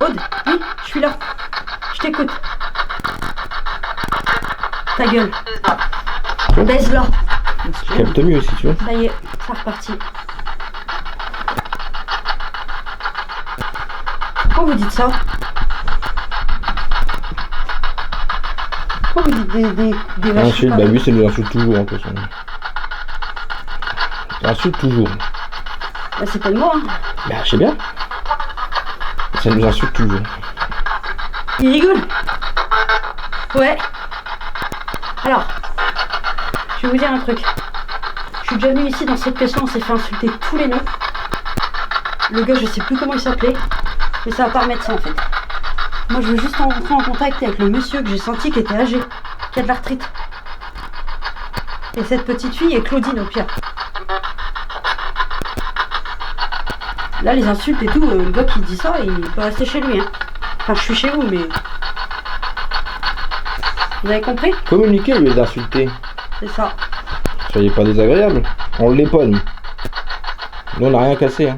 Aude, oui, je suis là. Je t'écoute. Ta gueule. Baise-la. Capte mieux si tu veux. Ça y est, c'est reparti. Pourquoi vous dites ça? Pourquoi vous dites des vaches? Insulte, bah lui, ça nous insulte toujours en plus. Ça insulte toujours. Bah, c'est pas de moi. Hein. Bah, je sais bien. Ça nous insulte toujours. Il rigole. Ouais. Alors, je vais vous dire un truc. Je suis déjà venue ici dans cette pièce-là, on s'est fait insulter tous les noms. Le gars, je sais plus comment il s'appelait, mais ça va pas remettre ça en fait. Moi, je veux juste rentrer en contact avec le monsieur que j'ai senti qui était âgé, qui a de l'arthrite. Et cette petite fille est Claudine au pire. Là, les insultes et tout, le gars qui dit ça, il peut rester chez lui. Hein. Enfin, je suis chez vous, mais... Vous avez compris? Communiquer au lieu d'insulter. C'est ça. Soyez pas désagréable. On l'est pas, nous. Nous, on n'a rien cassé. Hein.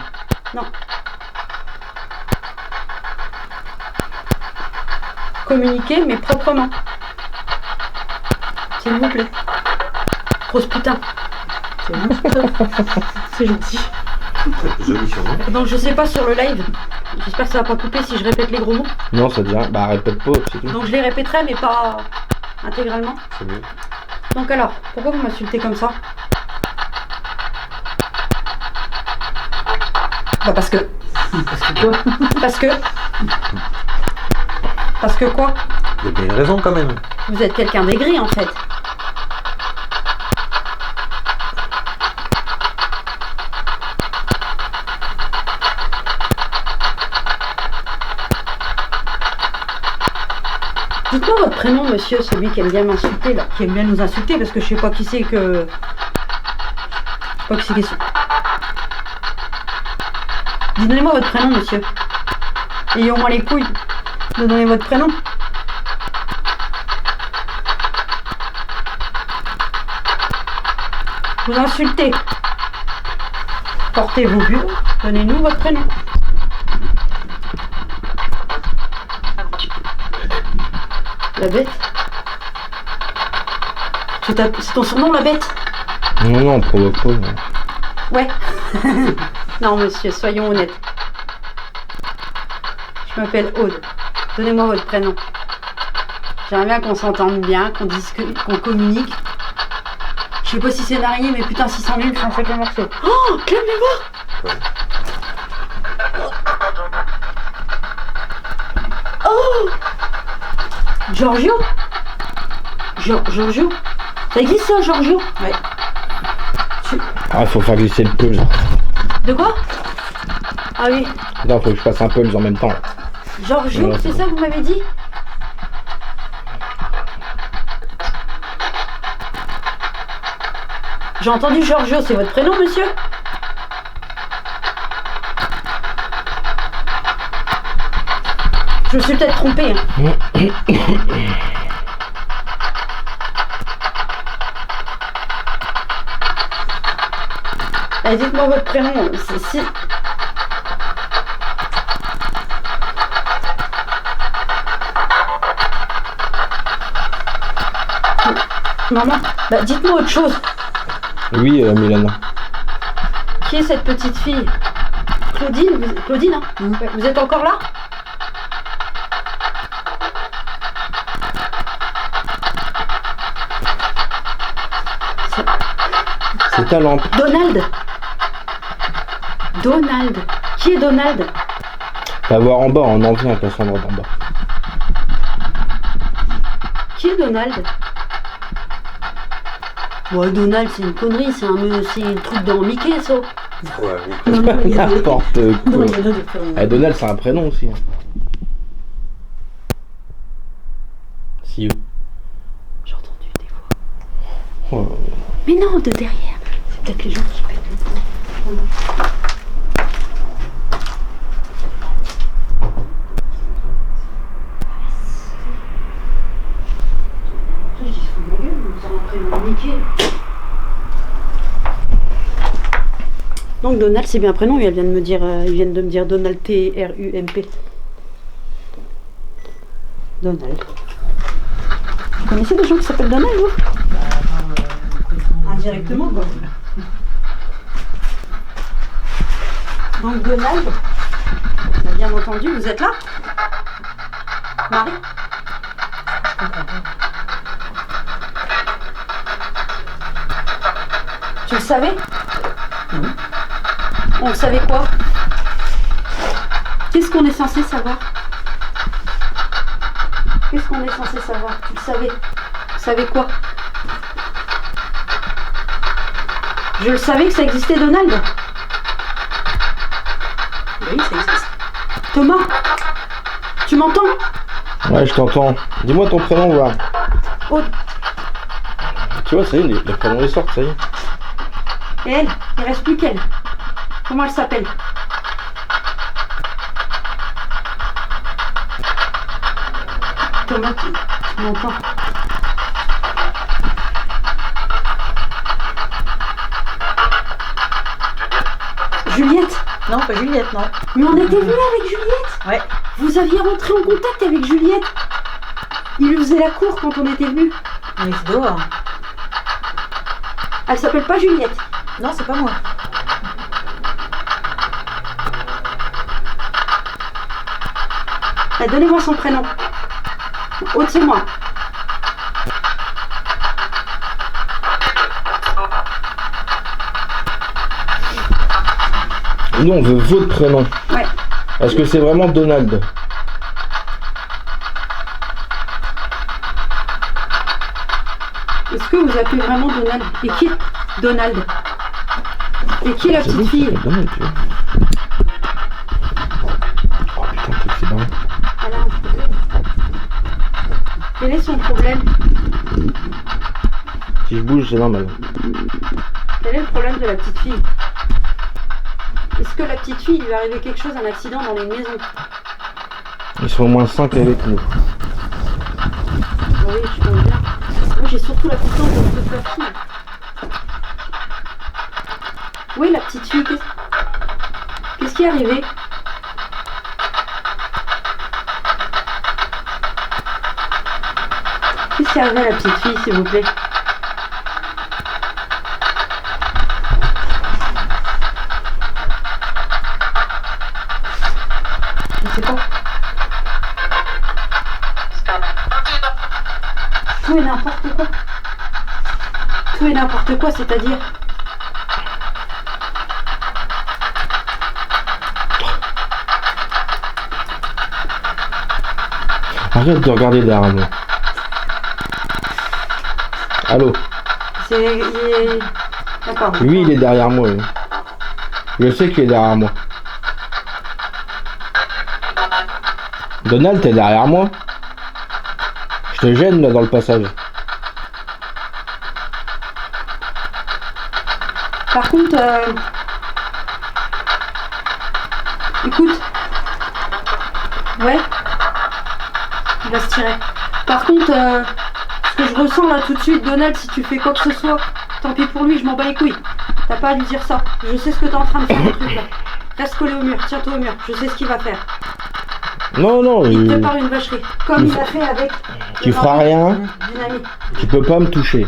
Non. Communiquer, mais proprement. S'il vous plaît. Grosse putain. C'est gentil. Joli surnom. Donc je sais pas sur le live. J'espère que ça va pas couper si je répète les gros mots. Non, ça dit rien. Bah, répète pas, c'est tout. Donc je les répéterai mais pas intégralement. C'est mieux. Donc alors, pourquoi vous m'insultez comme ça? Bah parce que... Parce que quoi? Parce que... Parce que quoi? Il y a bien une raison quand même. Vous êtes quelqu'un d'aigri en fait. Dites-moi votre prénom, monsieur, celui qui aime bien m'insulter, là, qui aime bien nous insulter, parce que je sais pas qui c'est que... Je sais pas qui c'est qui c'est. Donnez-moi votre prénom, monsieur. Ayez au moins les couilles de donner votre prénom. Vous insultez. Portez vos bureaux. Donnez-nous votre prénom. La bête. C'est ton surnom, la bête? Non, non, provoque pas. Non. Ouais. Non, monsieur, soyons honnêtes. Je m'appelle Aude. Donnez-moi votre prénom. J'aimerais bien qu'on s'entende bien, qu'on communique. Je sais pas si c'est l'araignée, mais putain, si c'en est une, je suis en fait un morceau. Oh, calmez-vous. Ouais. Oh, Giorgio. Giorgio. Ça existe ça, Giorgio? Ouais. Ah, faut faire glisser le pulse. De quoi? Ah oui. Non, faut que je fasse un pulse en même temps. Giorgio, Ouais, c'est ça que vous m'avez dit? J'ai entendu Giorgio, c'est votre prénom, monsieur? Je me suis peut-être trompée. Hein. Allez, dites-moi votre prénom. Si... Maman, bah dites-moi autre chose. Oui, Milana. Qui est cette petite fille? Claudine, Claudine, hein? Ouais, vous êtes encore là? C'est ta lampe. Donald. Donald. Qui est Donald? Va voir en bas, on en vient, Cassandra d'en bas. Qui est Donald? Ouais, Donald, c'est une connerie, c'est le truc dans Mickey, ça. Ouais, Non, non, il y a des- N'importe non, quoi. il y en a des prénoms. Eh, Donald, c'est un prénom aussi. Si. J'ai entendu des voix. Oh. Mais non, de derrière. C'est peut-être les gens qui pètent le temps. Je dis sous ma gueule, vous en prénom Mickey. Donc Donald, c'est bien un prénom, ils viennent de me dire Donald T-R-U-M-P. Donald. Vous connaissez des gens qui s'appellent Donald, vous? Indirectement, quoi. Donc Donald, on a bien entendu, vous êtes là? Marie? Tu le savais? On le savait quoi? Qu'est-ce qu'on est censé savoir? Qu'est-ce qu'on est censé savoir? Tu le savais? Vous savez quoi? Je le savais que ça existait, Donald. Oui, ça existe. Thomas, tu m'entends? Ouais, je t'entends. Dis-moi ton prénom, voir. Aude. Tu vois, ça y est, les prénoms ils sortent, ça y est. Et elle, il reste plus qu'elle. Comment elle s'appelle? Thomas, tu m'entends? Juliette? Non, pas Juliette, non. Mais on était venus avec Juliette? Ouais. Vous aviez rentré en contact avec Juliette? Il lui faisait la cour quand on était venus. On est dehors. Elle s'appelle pas Juliette. Non, c'est pas moi. Eh, donnez-moi son prénom. Ôtez-moi. Nous, on veut votre prénom. Ouais. Est-ce que c'est vraiment Donald? Est-ce que vous appelez vraiment Donald? Et qui Donald? Et qui est la C'est petite bon, fille? c'est Donald, tu vois. Oh putain, le truc, c'est dingue. Elle a un problème. Quel est son problème? Si je bouge, c'est normal. Quel est le problème de la petite fille? Est-ce que la petite fille, il lui est arrivé quelque chose, un accident dans les maisons? Ils sont au moins 5 avec nous. Oui, je pense bien. Moi, j'ai surtout la puissance de la fille. Oui, la petite fille, qu'est-ce qui est arrivé? Qu'est-ce qui est arrivé à la petite fille, s'il vous plaît? Je sais pas. Tout et n'importe quoi. Tout et n'importe quoi, c'est-à-dire? Arrête de regarder derrière moi. Allô? D'accord. Lui, il est derrière moi. Lui. Je sais qu'il est derrière moi. Donald, t'es derrière moi? Je te gêne là dans le passage. Par contre, écoute. Ouais. Il va se tirer. Par contre, ce que je ressens là tout de suite, Donald, si tu fais quoi que ce soit, tant pis pour lui, je m'en bats les couilles. T'as pas à lui dire ça. Je sais ce que t'es en train de faire, le truc là. Reste collé au mur, tiens-toi au mur. Je sais ce qu'il va faire. Non, non, Il prépare une vacherie. Comme il a fait avec. tu feras rien. D'une amie. Tu peux pas me toucher.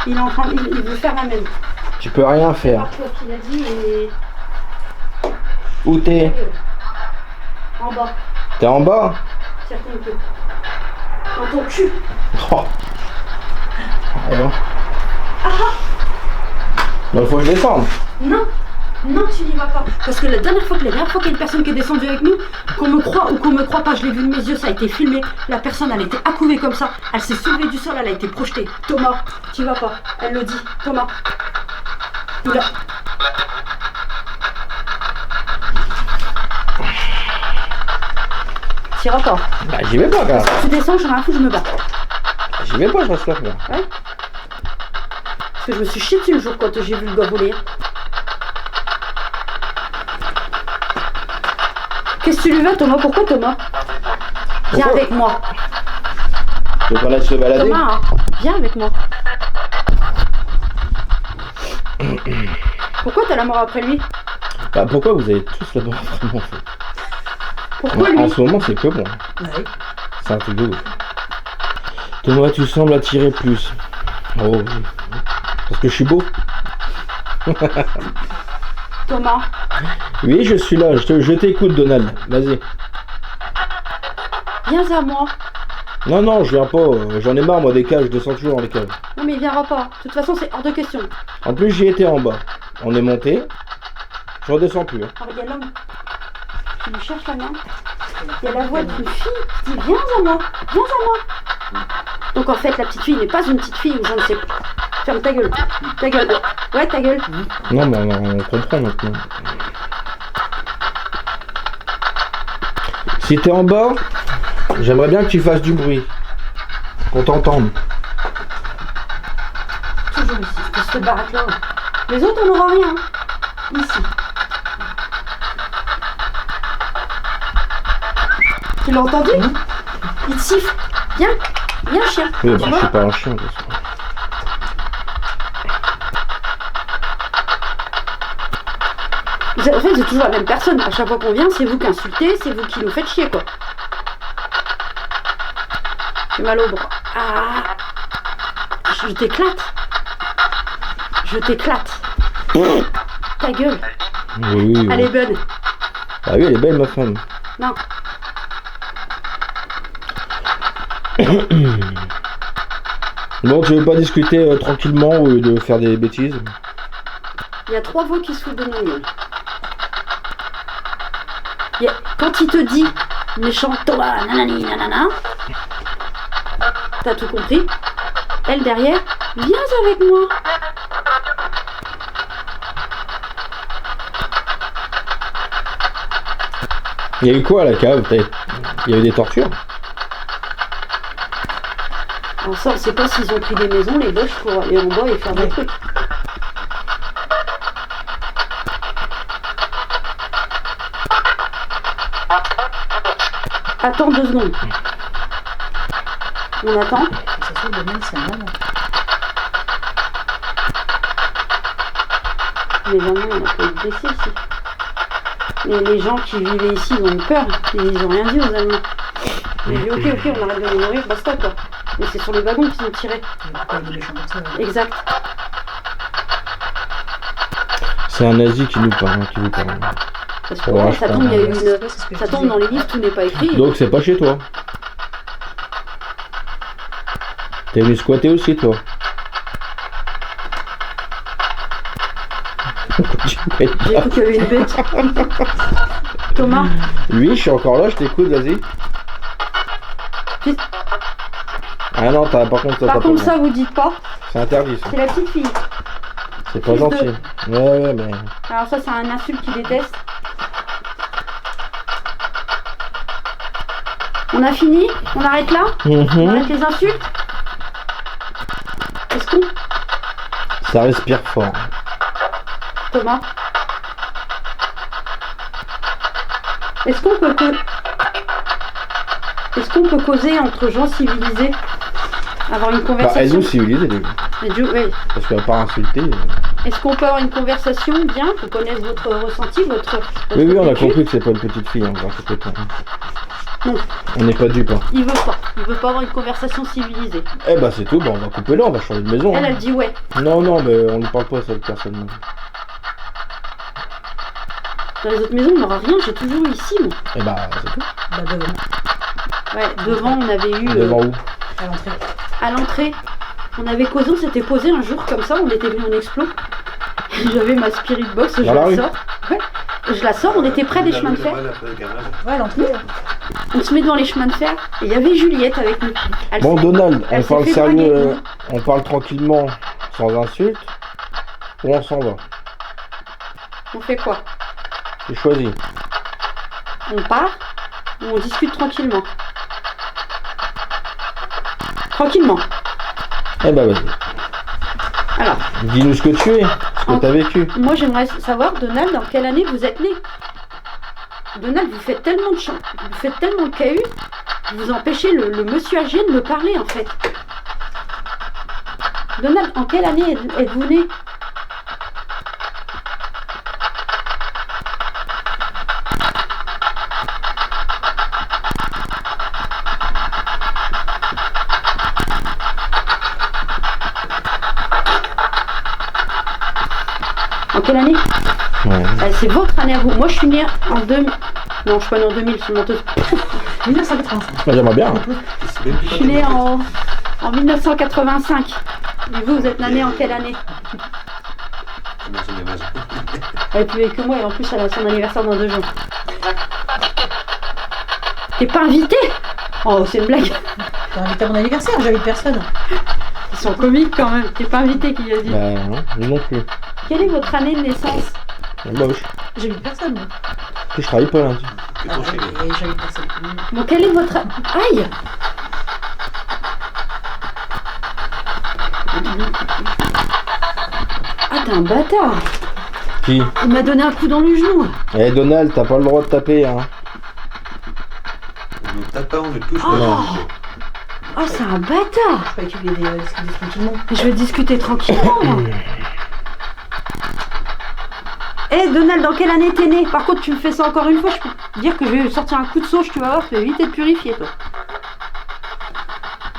Il est en train, il veut faire la même. Tu peux rien faire. Par quoi qu'il a dit et. Où t'es? En bas. T'es en bas? Tire ton queue. Dans ton cul. Oh. Alors. Il faut que je descende. Non, non, tu n'y vas pas. Parce que la dernière fois qu'il y a une personne qui est descendue avec nous, qu'on me croit ou qu'on me croit pas, je l'ai vu de mes yeux, ça a été filmé. La personne, elle était accouvée comme ça. Elle s'est soulevée du sol, elle a été projetée. Thomas, tu vas pas. Elle le dit. Thomas. Il a... T'iras pas. Bah, j'y vais pas, gars. Tu descends, j'en ai un coup, je me bats. J'y vais pas, je reste là, gars. Ouais. Parce que je me suis chié dessus le jour quand j'ai vu le gars voler. Qu'est-ce que tu lui veux, Thomas? Pourquoi, Thomas? Viens Pourquoi? avec moi. Tu veux qu'on aille se balader? Thomas, hein, viens avec moi. Pourquoi t'as la mort après lui? Bah, pourquoi vous avez tous la mort vraiment en fait? Pourquoi En lui? ce moment, c'est que bon. Ouais. C'est un truc de ouf. Thomas, tu sembles attirer plus. Oh, oui. Parce que je suis beau. Thomas, Oui, je suis là. Je t'écoute, Donald. Vas-y. viens à moi. Non, non, je viens pas. J'en ai marre, moi, des cages. Je descends toujours dans les cages. Non mais il viendra pas. De toute façon, c'est hors de question. En plus, j'y étais en bas. On est monté. Je redescends plus. Hein. Alors, il y a l'homme. Tu lui cherches la main. Il y a la voix d'une fille qui dit viens à moi. Viens à moi. Donc en fait, la petite fille n'est pas une petite fille ou je ne sais pas. Ferme ta gueule. Ta gueule. Ouais, ta gueule. Non, mais on comprend maintenant. Si t'es en bas, j'aimerais bien que tu fasses du bruit. Qu'on t'entende. Toujours ici, je te baraque là. Les autres, on n'aura rien. Ici. Tu l'as entendu? Il te siffle. Viens. Viens, chien. Oui, Tu bah, je vois? suis pas un chien. de toute façon. En fait, c'est toujours la même personne. À chaque fois qu'on vient, c'est vous qui insultez, c'est vous qui nous faites chier, quoi. J'ai mal au bras. Ah. Je t'éclate. Je t'éclate. Ta gueule. Oui, oui. Elle est bonne. Ah oui, elle est belle, ma femme. Non. Bon, tu veux pas discuter tranquillement ou de faire des bêtises? Il y a 3 voix qui se foutent de nos gueules. Quand il te dit méchant Thomas, nanani, nanana, t'as tout compris. Elle derrière, viens avec moi. Il y a eu quoi à la cave? Il y a eu des tortures? En ça, on sait pas s'ils ont pris des maisons, les boches, pour aller en bas et faire des trucs. Attends 2 secondes. On attend. Ça se trouve, demain, c'est un moment. Les Allemands, on a pas été blessés ici. Et les gens qui vivaient ici, ils ont eu peur. Ils ont rien dit aux Allemands. Ils ont dit ok, on arrête de les nourrir, basta quoi. Mais c'est sur les wagons qu'ils ont tiré. Il y a pas des méchants comme ça. Exact. C'est un nazi qui nous parle, qui vous parle. Parce que Ouais, ouais, je ça pense. tombe, il y a eu Ouais, une... c'est ce que Ça je tombe disais. dans les livres, tout n'est pas écrit. Donc c'est pas chez toi. T'es venu squatter aussi, toi. J'ai cru qu'il y avait une bête. Thomas, Oui, je suis encore là, je t'écoute, vas-y. Fils- Ah non, par contre, par contre ça vous dites pas. c'est interdit, ça. C'est la petite fille. C'est pas fils gentil. de- Ouais, mais... Alors ça c'est un insulte qu'il déteste. On a fini? On arrête là? On Mhm. arrête les insultes? Est-ce qu'on... Ça respire fort. Thomas? Est-ce qu'on peut Est-ce qu'on peut causer entre gens civilisés? Avoir une Bah, conversation? elle nous civilisée, les gars. Oui. Parce qu'à part insulter... Est-ce qu'on peut avoir une conversation bien, qu'on connaisse votre ressenti, votre Oui, oui, on a vécu? compris que c'est pas une petite fille, hein, dans ce côté. Non. On n'est pas dupe, hein. Il veut pas. Il veut pas avoir une conversation civilisée. Eh bah c'est tout, bah, on va couper là, on va changer de maison. Elle, hein. elle dit ouais. Non, non, mais on ne parle pas à cette personne. Dans les autres maisons, on n'aura rien. J'ai toujours eu ici, moi. Eh bah c'est tout. Bah, devant, Ouais, devant, on avait eu... Devant où? à l'entrée. à l'entrée, on avait causé, on s'était posé un jour comme ça, on était venu en explo. J'avais ma spirit box, je Dans la la rue. sors. Ouais. Je la sors, on était près des chemins de fer. Ouais, à l'entrée. On se met devant les chemins de fer et il y avait Juliette avec nous. Elle Bon s'est- Donald, on elle s'est parle fait sérieux, draguer. on parle tranquillement, sans insulte, ou on s'en va? On fait quoi? Tu choisis. On part ou on discute tranquillement? Tranquillement. Eh bah vas-y. Alors, Dis-nous ce que tu es, ce que En- t'as vécu. moi j'aimerais savoir, Donald, dans quelle année vous êtes né? Donald, vous faites tellement de vous faites tellement de KU, vous empêchez le monsieur âgé de me parler en fait. Donald, en quelle année êtes-vous né? En quelle année? Ouais. C'est votre année à vous. Moi je suis née en 2000. Non, je suis pas née en 2000, je suis menteuse. 1985. Bah, j'aimerais bien. Je suis née en 1985. Et vous, vous êtes née en quelle année? Elle est plus vieille que moi et en plus elle a son anniversaire dans 2 jours. T'es pas invité? Oh, c'est une blague. T'es invité à mon anniversaire, j'invite personne. Ils sont comiques quand même. T'es pas invité qui a dit. Bah non, nous non plus. Quelle est votre année de naissance? Moche. J'invite personne. Moi. Je travaille pas lundi. Ah, et j'invite personne. Bon, quelle est votre... Aïe! Ah, t'es un bâtard! Qui? Il m'a donné un coup dans le genou. Eh Donald, t'as pas le droit de taper, hein. On ne tape pas, on ne touche Oh. pas. Oh, c'est un bâtard! Je croyais qu'il voulait discuter tranquillement. Je vais discuter tranquillement. Eh Donald, dans quelle année t'es né? Par contre, tu me fais ça encore une fois, je peux te dire que je vais sortir un coup de sauge, tu vas voir, tu vas vite être purifié, toi.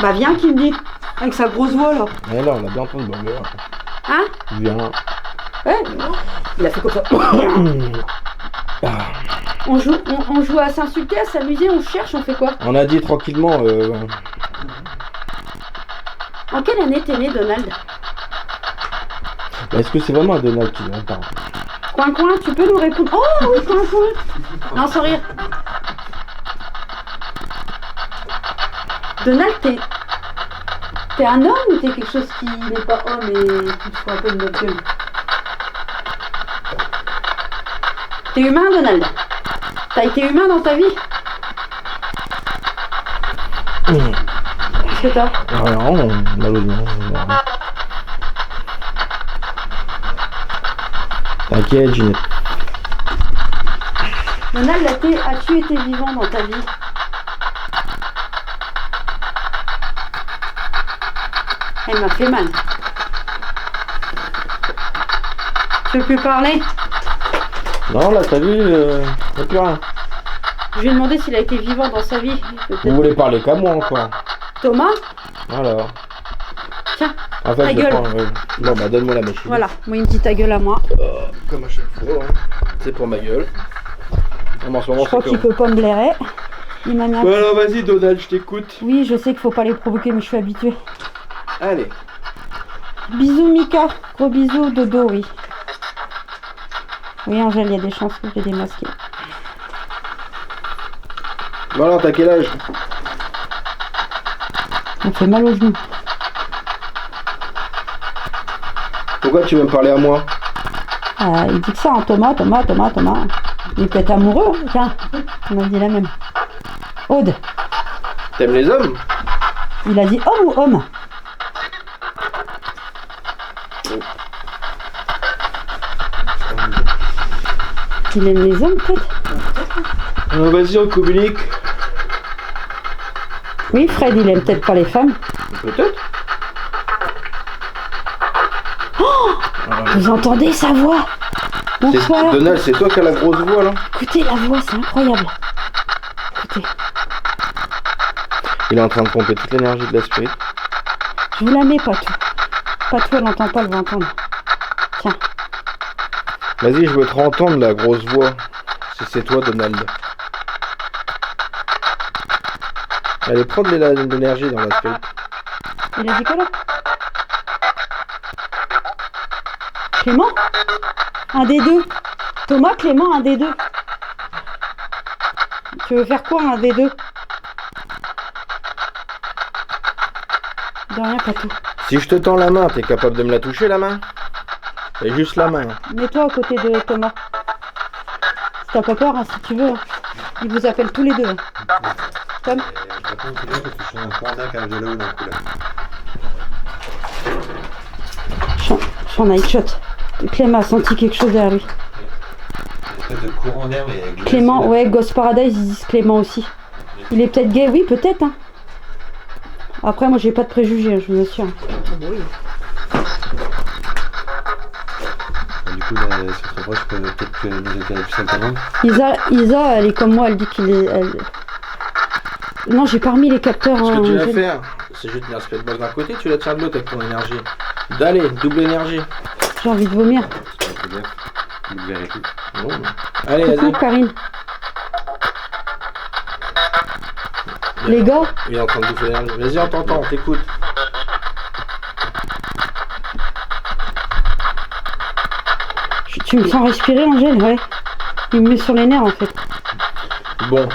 Bah viens, qui me dit, avec sa grosse voix là. Eh là, on a bien entendu le burger. Hein? Viens. Ouais, il a fait comme ça. On joue à s'insulter, à s'amuser, on cherche, on fait quoi? On a dit tranquillement. En quelle année t'es né, Donald? Est-ce que c'est vraiment un Donald qui en parle? Coin, tu peux nous répondre? Oh oui, coin. Non, sans rire. Donald, t'es un homme ou t'es quelque chose qui n'est pas homme et qui te fout un peu de notre gueule? T'es humain, Donald? T'as été humain dans ta vie? Qu'est-ce que t'as? Non, malheureusement. T'inquiète, Ginette. Donald, as-tu été vivant dans ta vie? Elle m'a fait mal. Tu veux plus parler? Non, là, t'as vu, y'a plus rien. Je lui ai demandé s'il a été vivant dans sa vie. Vous voulez parler qu'à moi encore? Thomas? Alors. Tiens, En fait, ta gueule. Bon, bah, donne-moi la machine. Voilà, moi il me dit ta gueule à moi. Comme à chaque fois, hein. C'est pour ma gueule. En ce moment, Je crois qu'il peut pas me blairer. Il m'a mis un... Bon, alors, vas-y, Donald, je t'écoute. Oui, je sais qu'il faut pas les provoquer, mais je suis habituée. Allez. Bisous, Mika. Gros bisous, dodo, oui. Oui, Angèle, il y a des chances que je l'ai démasqué. Bon, alors, t'as quel âge? Ça me fait mal aux genoux. Pourquoi tu veux me parler à moi? Il dit que ça, hein, Thomas. Il peut être amoureux, hein. Tiens, on m'a dit la même. Aude, T'aimes les hommes? il a dit homme ou homme? Il aime les hommes, peut-être? Vas-y, on communique. Oui, Fred, il aime peut-être pas les femmes. Peut-être. Vous entendez sa voix? Bonsoir. Donald, c'est toi qui as la grosse voix, là? Écoutez la voix, c'est incroyable. Écoutez, Il est en train de pomper toute l'énergie de la spirit. je vous la mets, Patou. Patou, elle n'entend pas, elle va entendre. Tiens, Vas-y, je veux te entendre, la grosse voix. Si c'est toi, Donald. Allez, prends de l'énergie dans la spirit. il a dit quoi là? Clément? Un des deux. Thomas, Clément, un des deux. Tu veux faire quoi, un des deux? De rien, Patou. Si je te tends la main, t'es capable de me la toucher, la main? C'est juste la main. Mets-toi à côté de Thomas. Si t'as pas peur, hein, si tu veux. Hein. Ils vous appellent tous les deux. Hein. Tom? Par contre, c'est bien parce que je suis un cornet avec Angelo d'un coup là. Je suis en night shot. Clément a senti quelque chose derrière lui. Une espèce de courant d'air, mais avec Clément, ouais, Ghost Paradise, ils disent Clément aussi. Il est peut-être gay, oui, peut-être. Hein. Après, moi, j'ai pas de préjugés, hein, je vous assure. Du coup, là, c'est très proche que peut-être que nous étions la plus simplement. Isa, elle est comme moi, elle dit qu'il est... Non, j'ai pas remis les capteurs. Ce hein, que tu vas Angèle. faire, c'est juste la spirit box d'un côté, tu la tiens de l'autre avec ton énergie. D'aller, double énergie. J'ai envie de vomir. C'est bien. Vous verrez tout. Bon. Allez, Coucou, vas-y. Karine. Les gars, Il est en train de bouffer l'énergie. Vas-y, on t'entend, on t'écoute. tu me sens respirer, Angèle, ouais. Il me met sur les nerfs, en fait. Bon.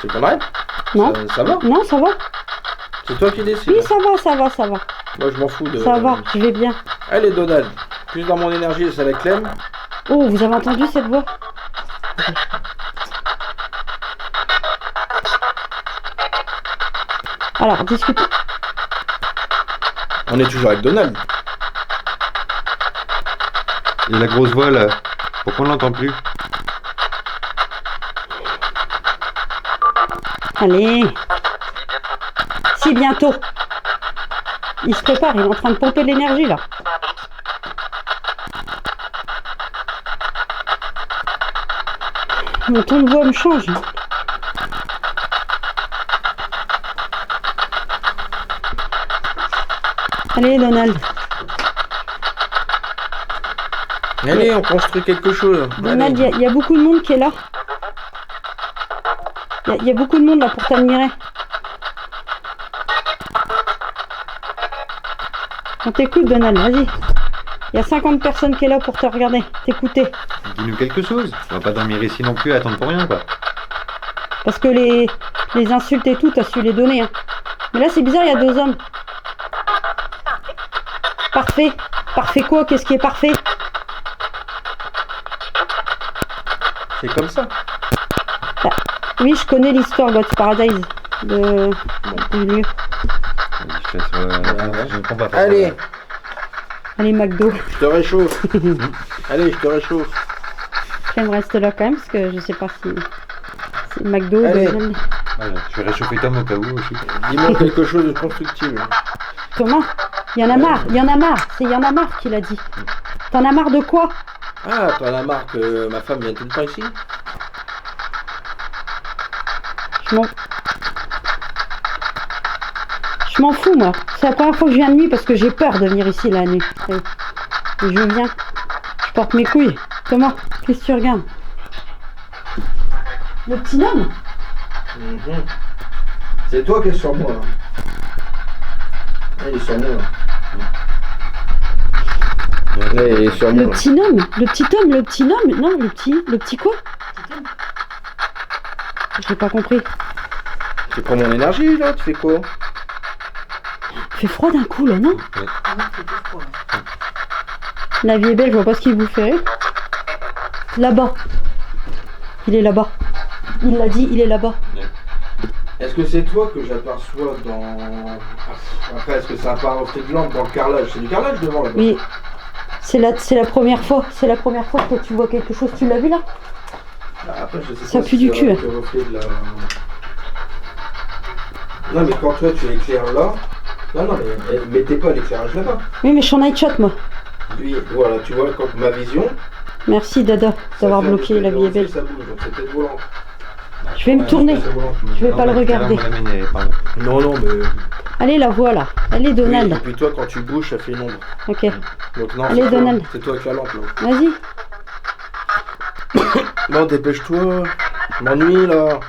C'est qu'on arrête? Non? Ça va? Non, ça va. C'est toi qui décides. Oui, ça va. Moi, je m'en fous de... Ça va, je vais bien. Allez, Donald. Plus dans mon énergie, c'est la Clem. Oh, vous avez entendu cette voix? Alors, discutez. On est toujours avec Donald. Et la grosse voix là, pourquoi on l'entend plus? Allez. Si, bientôt. Il se prépare, il est en train de pomper de l'énergie, là. Mon ton de voix me change. Allez, Donald. Allez, on construit quelque chose. Donald, il y a beaucoup de monde qui est là. Il y a beaucoup de monde là pour t'admirer. On t'écoute, Donald, vas-y. Il y a 50 personnes qui est là pour te regarder, t'écouter. Dis-nous quelque chose. On va pas dormir ici non plus à attendre pour rien, quoi. Parce que les insultes et tout, t'as su les donner. Hein. Mais là, c'est bizarre, il y a 2 hommes. Parfait. Parfait quoi? Qu'est-ce qui est parfait? C'est comme ça. Ah, oui, je connais l'histoire God's Paradise du lieu. Je te laisse, je ne comprends pas. Allez, Allez, McDo. je te réchauffe. Allez, je te réchauffe. Clem reste là quand même, parce que je sais pas si c'est McDo. Allez. Donald. Voilà, je vais réchauffer Tom au cas où aussi. Dis-moi quelque chose de constructif. Comment? Il y en a marre, il y en a marre. C'est il y en a marre qu'il a dit. T'en as marre de quoi? Ah, t'en as marre que ma femme vient tout le temps ici? Je m'en fous, moi. C'est la première fois que je viens de nuit parce que j'ai peur de venir ici la nuit. Et je viens. Je porte mes couilles. Comment? Qu'est-ce que tu regardes? Le petit homme? C'est toi qui es sur moi. Là. Il est sur moi. Là. Ouais, il est sur moi. Le petit homme? Le petit homme? Le petit homme? Non, le petit quoi? J'ai pas compris. Tu prends mon énergie là, tu fais quoi? Il fait froid d'un coup là, non? Ah non, c'est plus froid. La vie est belle, je vois pas ce qu'il vous fait. Là-bas. Il est là-bas. Il l'a dit, il est là-bas. Est-ce que c'est toi que j'aperçois dans... Après, est-ce que c'est un reflet de lampe dans le carrelage? C'est du carrelage devant là-bas? Oui. C'est la première fois. C'est la première fois que tu vois quelque chose. Tu l'as vu là? Après, je sais Ça pas pue si du cul. le reflet de la... Non, mais quand toi tu éclaires là... Non, mais mettez pas l'éclairage là-bas. Oui, mais je suis en night shot, moi. Oui, voilà, tu vois, quand ma vision... Merci, Dada, d'avoir ça fait bloqué. La vie est belle. Ça bouge, donc c'est peut-être volant. Je vais me tourner. Je vais pas le regarder. Non, non, mais... Allez, la voilà. Allez, Oui, Donald. et puis toi, quand tu bouges, ça fait une ombre. Ok. Donc non, Allez, c'est toi. Donald. C'est toi avec la lampe, là. Vas-y. Bon, dépêche-toi. Je m'ennuie, là.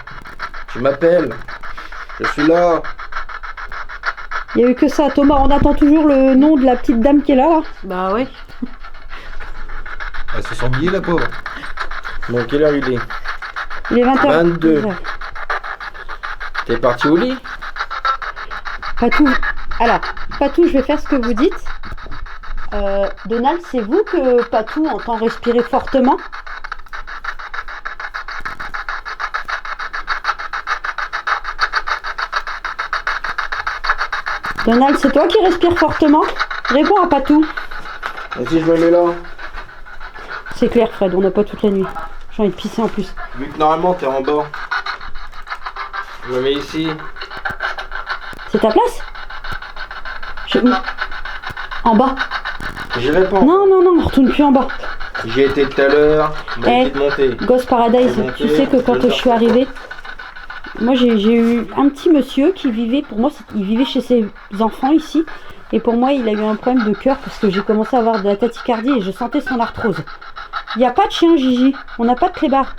Tu m'appelles. Je suis là. Il y a eu que ça. Thomas, on attend toujours le nom de la petite dame qui est là, là. Bah ouais. Elle se sent billet, la pauvre. Bon, quelle heure il est? Il est 20h. 22. T'es parti au lit? Patou. Alors, Patou, je vais faire ce que vous dites. Donald, c'est vous que Patou entend respirer fortement? Donald, c'est toi qui respires fortement? Réponds à Patou. Et si je me mets là? C'est clair, Fred, on n'a pas toute la nuit. J'ai envie de pisser en plus. Vu que normalement t'es en bas. Je me mets ici. C'est ta place? En bas. J'irai pas. Non, non, non, on retourne plus en bas. J'y étais tout à l'heure. On m'a dit de monter. Ghost Paradise, Je vais tu monter, sais que quand je vais je suis arrivée, moi j'ai eu un petit monsieur qui vivait, pour moi, il vivait chez ses enfants ici. Et pour moi, il a eu un problème de cœur parce que j'ai commencé à avoir de la tachycardie et je sentais son arthrose. Il n'y a pas de chien, Gigi. On n'a pas de clébard.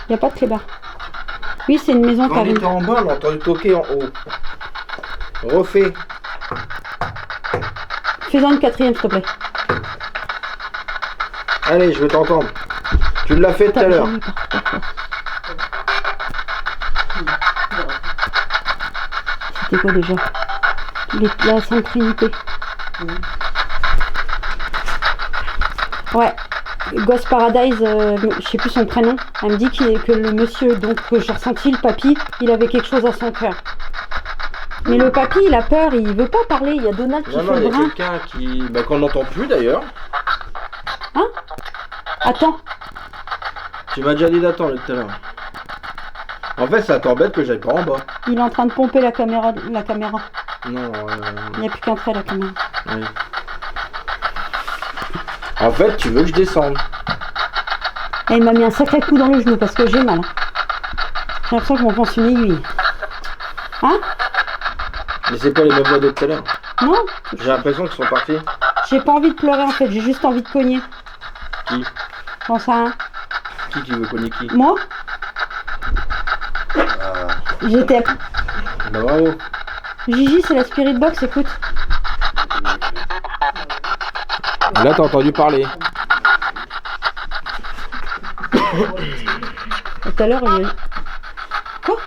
Il n'y a pas de clébard. Oui, c'est une maison Quand on carrée. était en bas, on a entendu toquer en haut. Refais. Fais-en une quatrième, s'il te plaît. Allez, je veux t'entendre. Tu l'as fait tout à l'heure. C'était quoi déjà? La Sainte Trinité. Ouais. Ghost Paradise, je sais plus son prénom. Elle me dit que le monsieur, donc que j'ai ressenti, le papy, il avait quelque chose à son cœur. Mais le papy, il a peur, il veut pas parler. Il y a Donald qui Non, non, fait il le y a brin. quelqu'un qui... Bah, qu'on n'entend plus d'ailleurs. Hein? Attends. Tu m'as déjà dit d'attendre tout à l'heure. En fait, ça t'embête que j'aille pas en bas. Il est en train de pomper la caméra. Non, Il n'y a plus qu'un trait, la caméra. oui. En fait, tu veux que je descende. Et il m'a mis un sacré coup dans le genou parce que j'ai mal. J'ai l'impression que mon pense une aiguille. Hein? Mais c'est pas les mêmes voix de tout à l'heure. Non? J'ai l'impression qu'ils sont partis. J'ai pas envie de pleurer en fait, j'ai juste envie de cogner. Qui? J'en sais rien. Qui veut cogner qui? Moi? J'étais. Bah bravo. Gigi, c'est la Spirit Box, écoute. Là, t'as entendu parler. Tout à l'heure, il y a... Quoi?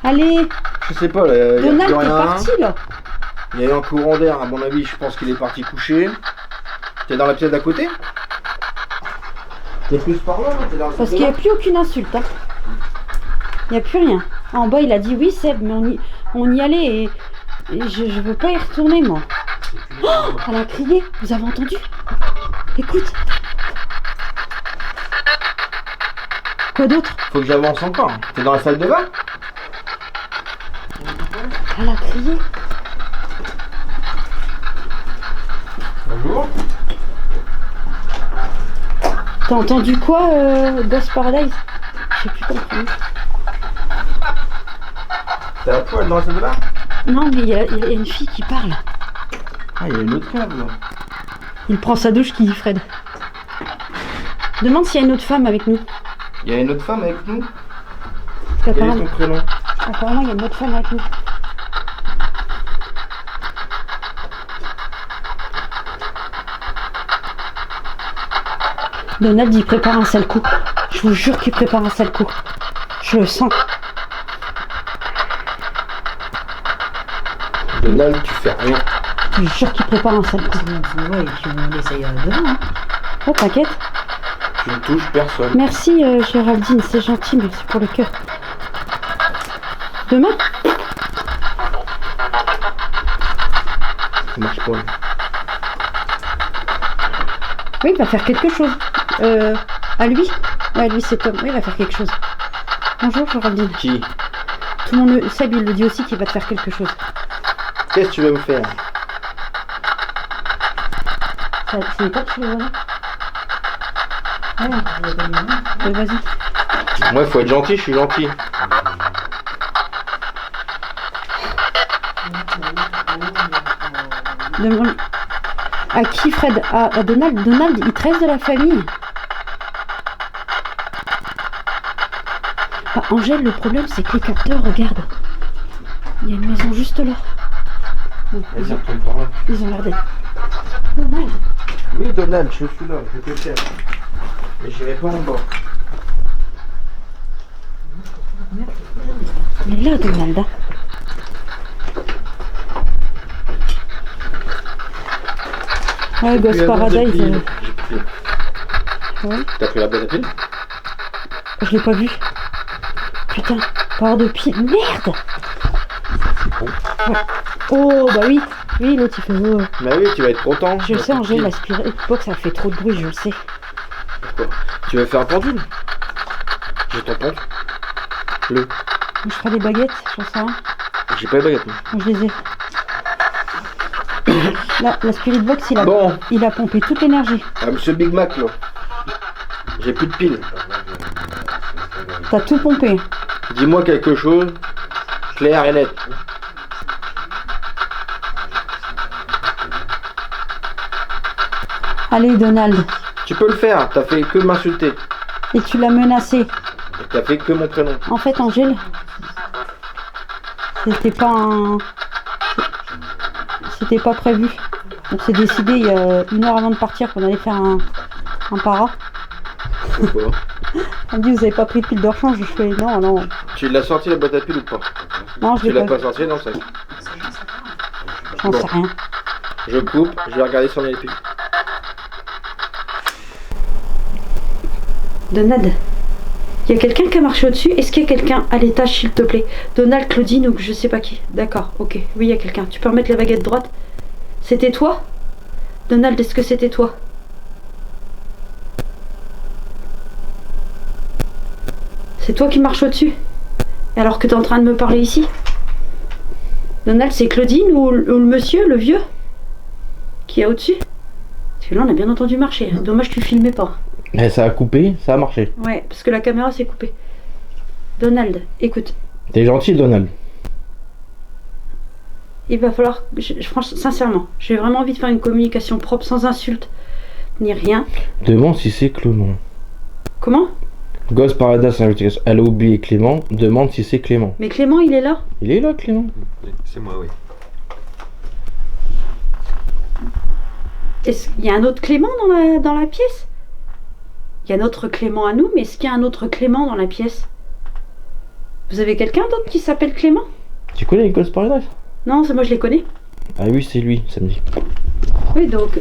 Allez, Je sais pas, là, y a Donald, plus t'es rien. parti là. Il y a eu un courant d'air, à mon avis, je pense qu'il est parti coucher. T'es dans la pièce d'à côté? T'es plus par là, t'es dans la Parce salle qu'il n'y de a plus aucune insulte. Hein. Il n'y a plus rien. En bas, il a dit oui, Seb, mais on y allait et je veux pas y retourner, moi. Oh, elle a crié. Vous avez entendu? Écoute. Quoi d'autre? bain? Faut que j'avance encore. T'es dans la salle de bain? Elle a crié. Bonjour. T'as entendu quoi, Ghost Paradise? Je sais plus comment. T'es à poil dans la salle de bain? Non, mais il y a une fille qui parle. Ah, il y a une autre cave là. Il prend sa douche, qui dit Fred. Demande s'il y a une autre femme avec nous. Il y a une autre femme avec nous? Parce Quel est qu'apparemment, ton prénom? apparemment, il y a une autre femme avec nous. Donald, il prépare un sale coup. Je vous jure qu'il prépare un sale coup. Je le sens. Donald, tu fais rien. Je vous jure qu'il prépare un sale coup. Ouais, et puis on essaye demain. Hein. Oh, t'inquiète. Tu ne touches personne. Merci, Géraldine, c'est gentil, merci pour le cœur. Demain? Ça marche pas. Oui, il va faire quelque chose. À lui? Ouais, lui, c'est Tom. Oui, il va faire quelque chose. Bonjour, Géraldine. Qui? Tout le monde, Seb, il le dit aussi qu'il va te faire quelque chose. Qu'est-ce que tu veux me faire? C'est toi qui le vois? Ouais, vas-y. Moi, il faut être gentil, je suis gentil. Demande... À qui, Fred? À Donald? Donald, il te reste de la famille. Ah, Angèle, le problème, c'est que les capteurs, regarde. Il y a une maison juste là. Bon, Vas-y, retourne par là. ils ont l'air d'être... Donald. Oui, Donald, je suis là, je te cherche. Mais j'irai pas en bas. Il est là, Donald. Hein. Ouais, Ghost Paradise. J'ai pris. Ouais, T'as pris la boîte à piles? je l'ai pas vu. Putain, pas de pile. Merde! Ouais. Oh, bah oui. Oui, l'autre il fait. Oh. Bah oui, tu vas être content. Je le sais, Angèle, la Spirit Box, ça fait trop de bruit, je le sais. Pourquoi? Tu veux faire un pendule? Je t'entends. Le. Je ferai des baguettes, j'en sais rien. J'ai pas les baguettes. moi. Moi, je les ai. Là, la Spirit Box, Bon, il a pompé toute l'énergie. monsieur Big Mac là. J'ai plus de piles. T'as tout pompé. Dis-moi quelque chose, clair et net. Allez, Donald. Tu peux le faire, t'as fait que m'insulter. Et tu l'as menacé. T'as fait que mon prénom. En fait, Angèle, c'était pas un... C'était pas prévu. On s'est décidé il y a 1 heure avant de partir qu'on allait faire un para. Pourquoi? Elle me dit, vous avez pas pris de pile de rechange? Je fais, non, non. Tu l'as sorti la boîte à piles ou pas? Non, je Tu l'ai l'as pas. pas sorti dans le sac. J'en Bon. sais rien. Je coupe, je vais regarder si on a les piles. Donald, il y a quelqu'un qui a marché au-dessus. Est-ce qu'il y a quelqu'un à l'étage, s'il te plaît? Donald, Claudine ou je sais pas qui. D'accord, ok. Oui, il y a quelqu'un. Tu peux remettre la baguette droite? C'était toi? Donald, est-ce que c'était toi? C'est toi qui marches au-dessus? Alors que t'es en train de me parler ici? Donald, c'est Claudine ou le monsieur, le vieux? Qui est au-dessus? Parce que là, on a bien entendu marcher. Dommage que tu filmais pas. Mais ça a coupé, ça a marché. Ouais, parce que la caméra s'est coupée. Donald, écoute. T'es gentil, Donald. il va falloir, franchement, sincèrement, j'ai vraiment envie de faire une communication propre, sans insulte, ni rien. Demande si c'est Clément. Comment? Ghost Paradise Investigation. Elle a oublié Clément. Demande si c'est Clément. Mais Clément, il est là. Il est là, Clément. C'est moi, oui. Est-ce qu'il y a un autre Clément dans la pièce? Il y a notre Clément à nous, mais est-ce qu'il y a un autre Clément dans la pièce? Vous avez quelqu'un d'autre qui s'appelle Clément? Tu connais les Ghost Paradise? Non, c'est moi je les connais. Ah oui, c'est lui, samedi. Oui, donc...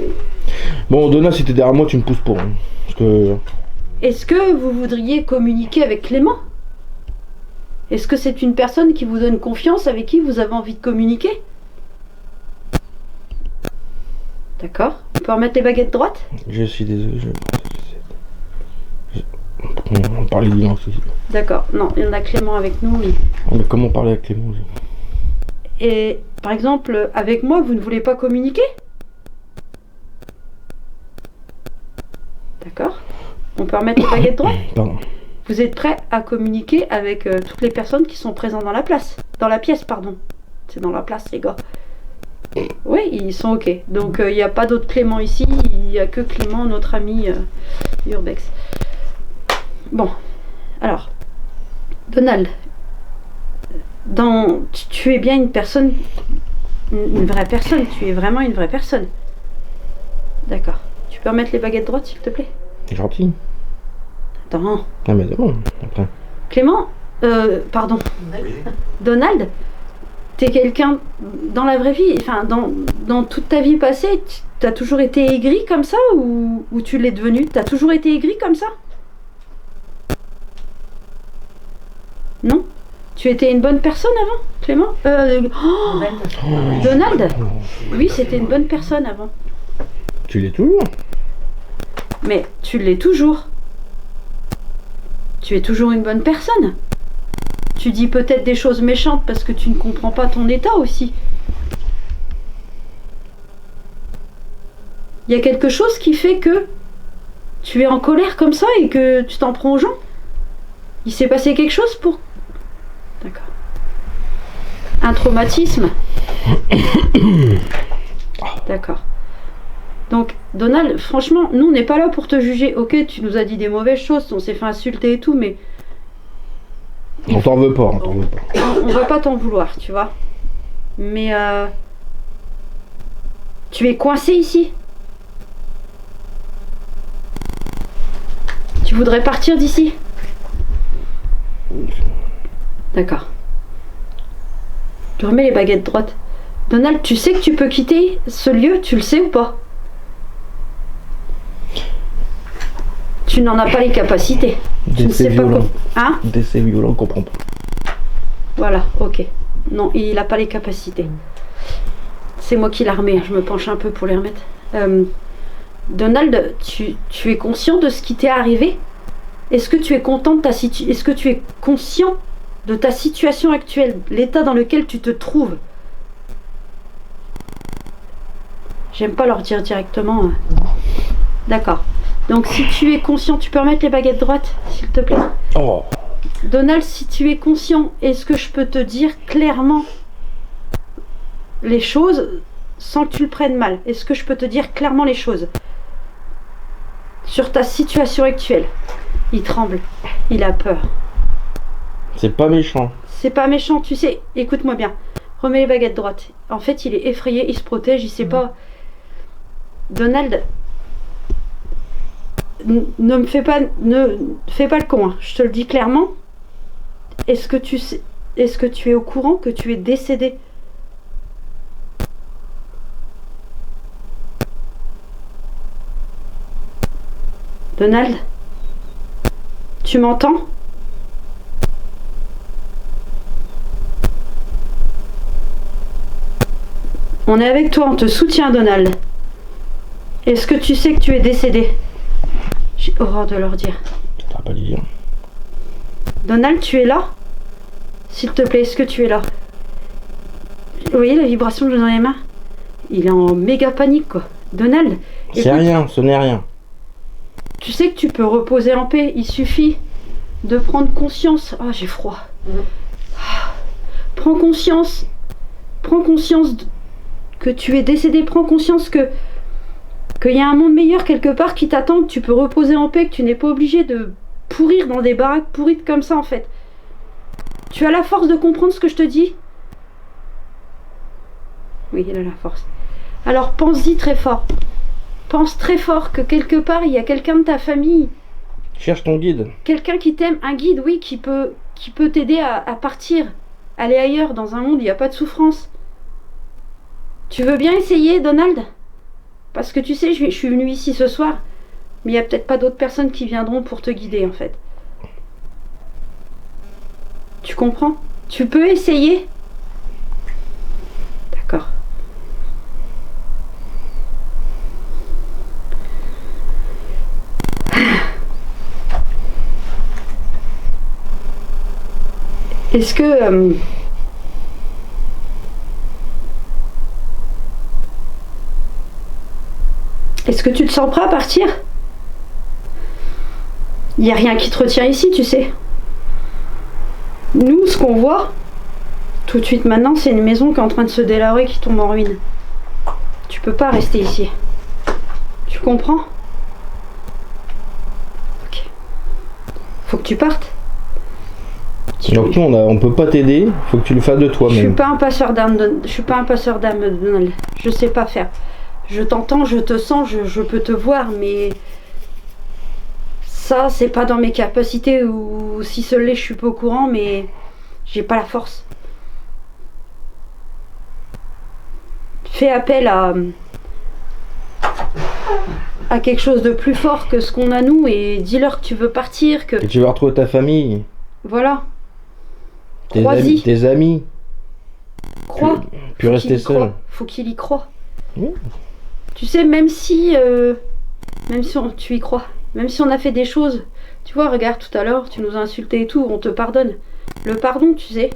Bon, Donna, si t'es derrière moi, tu me pousses pour. Hein. Parce que... Est-ce que vous voudriez communiquer avec Clément? Est-ce que c'est une personne qui vous donne confiance, avec qui vous avez envie de communiquer? D'accord. On peut remettre les baguettes droites? Je suis désolé, on parlait d'identité. D'accord. Non, il y en a Clément avec nous, oui. Mais comment parler avec Clément? Et par exemple, avec moi, vous ne voulez pas communiquer? D'accord. On peut remettre les baguettes droites? Pardon. Vous êtes prêt à communiquer avec toutes les personnes qui sont présentes dans la place? Dans la pièce, pardon. C'est dans la place, les gars. Oui, ils sont ok. Donc, il n'y a pas d'autre Clément ici. Il n'y a que Clément, notre ami Urbex. Bon. Alors. Donald. Tu es bien une personne... Une vraie personne. Tu es vraiment une vraie personne. D'accord. Tu peux remettre les baguettes droites, s'il te plaît? T'es gentil. Attends. Ah mais c'est bon, après. Clément, pardon. Oui. Donald, t'es quelqu'un dans la vraie vie, enfin dans toute ta vie passée, t'as toujours été aigri comme ça ou tu l'es devenu? T'as toujours été aigri comme ça? Non? Tu étais une bonne personne avant, Clément? Donald? Oui, c'était une bonne personne avant. Tu l'es toujours. Mais tu l'es toujours. Tu es toujours une bonne personne. Tu dis peut-être des choses méchantes parce que tu ne comprends pas ton état aussi. Il y a quelque chose qui fait que tu es en colère comme ça et que tu t'en prends aux gens. Il s'est passé quelque chose pour... D'accord. Un traumatisme. D'accord. Donc, Donald, franchement, nous, on n'est pas là pour te juger. Ok, tu nous as dit des mauvaises choses, on s'est fait insulter et tout, mais... On t'en veut pas, on t'en veut pas. On va pas t'en vouloir, tu vois. Mais, tu es coincé ici. Tu voudrais partir d'ici? D'accord. Tu remets les baguettes droites. Donald, tu sais que tu peux quitter ce lieu, tu le sais ou pas? Tu n'en as pas les capacités. Tu ne sais pas violent. Hein? Décès violent, on comprend pas. Voilà, ok. Non, il n'a pas les capacités. C'est moi qui l'ai remis, je me penche un peu pour les remettre. Donald, tu es conscient de ce qui t'est arrivé? Est-ce que tu es content de ta situation? Est-ce que tu es conscient de ta situation actuelle, l'état dans lequel tu te trouves? J'aime pas leur dire directement. D'accord. Donc si tu es conscient, tu peux remettre les baguettes droites, s'il te plaît. Oh. Donald, si tu es conscient, est-ce que je peux te dire clairement les choses sans que tu le prennes mal? Est-ce que je peux te dire clairement les choses sur ta situation actuelle? Il tremble, il a peur. C'est pas méchant. C'est pas méchant, tu sais, écoute-moi bien. Remets les baguettes droites. En fait, il est effrayé, il se protège, il sait pas... Donald... Ne fais pas le con, hein. Je te le dis clairement. Est-ce que tu es au courant que tu es décédé? Donald, tu m'entends? On est avec toi, on te soutient, Donald. Est-ce que tu sais que tu es décédé? J'ai horreur de leur dire. Ça va pas lui dire. Donald, tu es là? S'il te plaît, est-ce que tu es là? Vous voyez la vibration que j'ai dans les mains? Il est en méga panique, quoi. Donald, C'est écoute, rien, ce n'est rien. tu sais que tu peux reposer en paix. Il suffit de prendre conscience. Ah, j'ai froid. Ah, prends conscience que tu es décédé. Prends conscience qu'il y a un monde meilleur quelque part qui t'attend, que tu peux reposer en paix, que tu n'es pas obligé de pourrir dans des baraques pourrites comme ça en fait. Tu as la force de comprendre ce que je te dis? Oui, il a la force. Alors pense-y très fort. Pense très fort que quelque part il y a quelqu'un de ta famille. Cherche ton guide. Quelqu'un qui t'aime, un guide, oui, qui peut t'aider à partir, aller ailleurs, dans un monde où il n'y a pas de souffrance. Tu veux bien essayer, Donald? Parce que tu sais, je suis venue ici ce soir, mais il n'y a peut-être pas d'autres personnes qui viendront pour te guider, en fait. Tu comprends? Tu peux essayer? D'accord. Est-ce que... Est-ce que tu te sens prêt à partir? Il n'y a rien qui te retient ici, tu sais. Nous, ce qu'on voit, tout de suite maintenant, c'est une maison qui est en train de se délarer, qui tombe en ruine. Tu peux pas rester ici. Tu comprends? Ok. Faut que tu partes. Donc nous, on peut pas t'aider, faut que tu le fasses de toi-même. Je suis pas un passeur d'âme, je suis pas un passeur d'âme, Donald. Je sais pas faire. Je t'entends, je te sens, je peux te voir, mais ça, c'est pas dans mes capacités, ou si ce l'est, je suis pas au courant, mais j'ai pas la force. Fais appel à quelque chose de plus fort que ce qu'on a nous, et dis-leur que tu veux partir, que... Et tu vas retrouver ta famille. Voilà. Tes amis. Crois. Puis rester seul. Faut qu'il y croie. Oui. Tu sais, même si tu y crois, même si on a fait des choses, tu vois, regarde, tout à l'heure, tu nous as insultés et tout, on te pardonne. Le pardon, tu sais.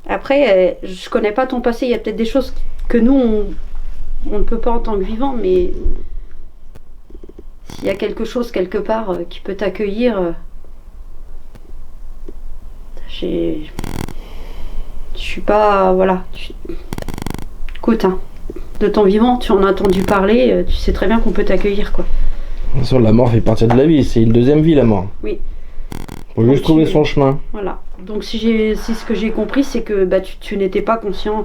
Après, je connais pas ton passé, il y a peut-être des choses que nous, on ne peut pas en tant que vivant, mais s'il y a quelque chose quelque part qui peut t'accueillir, je suis pas... Voilà. Écoute, hein, de ton vivant, tu en as entendu parler, tu sais très bien qu'on peut t'accueillir, quoi. De toute façon, la mort fait partie de la vie, c'est une deuxième vie, la mort. Oui. Faut juste trouver son chemin. Voilà. Donc si ce que j'ai compris, c'est que tu n'étais pas conscient.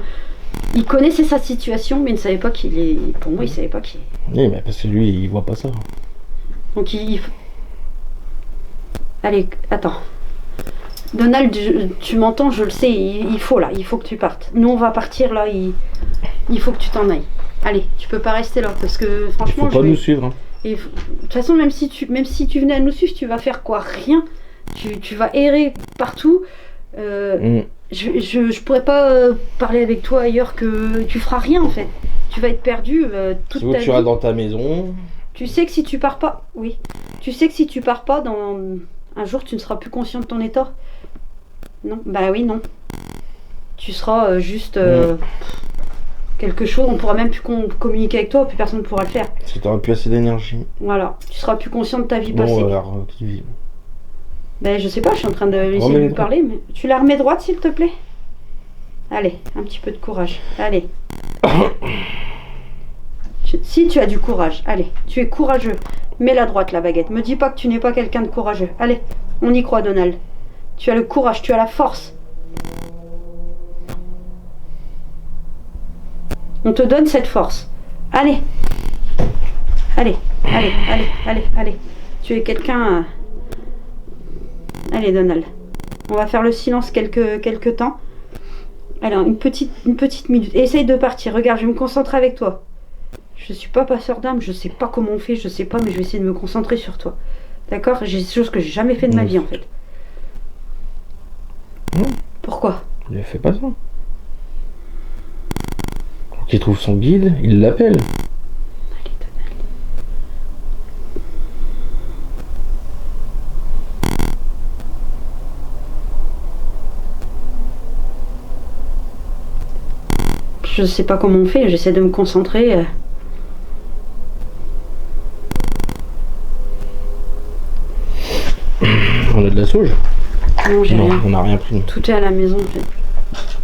Il connaissait sa situation, mais il ne savait pas qu'il est... Pour moi, il savait pas qu'il est... Oui, mais parce que lui, il voit pas ça. Donc Allez, attends. Donald, tu m'entends, je le sais, il faut que tu partes. Nous, on va partir là, il faut que tu t'en ailles. Allez, tu peux pas rester là, parce que franchement... Faut pas nous suivre. Hein. Et, de toute façon, même si tu venais à nous suivre, tu vas faire quoi? Rien. Tu vas errer partout. Je pourrais pas parler avec toi ailleurs que... Tu feras rien, en fait. Tu vas être perdu toute ta vie. Tu iras dans ta maison. Tu sais que si tu pars pas... Oui. Tu sais que si tu pars pas, dans un jour, tu ne seras plus conscient de ton état. Non, bah oui, non. Tu seras juste quelque chose, on pourra même plus communiquer avec toi, plus personne ne pourra le faire. Parce que tu n'auras plus assez d'énergie. Voilà, tu seras plus conscient de ta vie passée. Alors, qui vit. Ben je sais pas, je suis en train d'essayer de lui parler, mais tu la remets droite s'il te plaît? Allez, un petit peu de courage, allez. Si tu as du courage, allez, tu es courageux. Mets la droite la baguette, me dis pas que tu n'es pas quelqu'un de courageux. Allez, on y croit Donald. Tu as le courage, tu as la force. On te donne cette force. Allez. Allez, allez, allez, allez, allez. Tu es quelqu'un... Allez Donald. On va faire le silence quelques temps. Alors, une petite minute. Essaye de partir. Regarde, je vais me concentrer avec toi. Je suis pas passeur d'âme, je sais pas comment on fait, je sais pas, mais je vais essayer de me concentrer sur toi. D'accord? J'ai des choses que j'ai jamais fait de ma vie en fait. Pourquoi? Il fait pas ça. Quand il trouve son guide, il l'appelle. Allez, Donald. Je sais pas comment on fait, j'essaie de me concentrer. On a de la sauge? Non, j'ai rien. On n'a rien pris. Tout est à la maison en fait.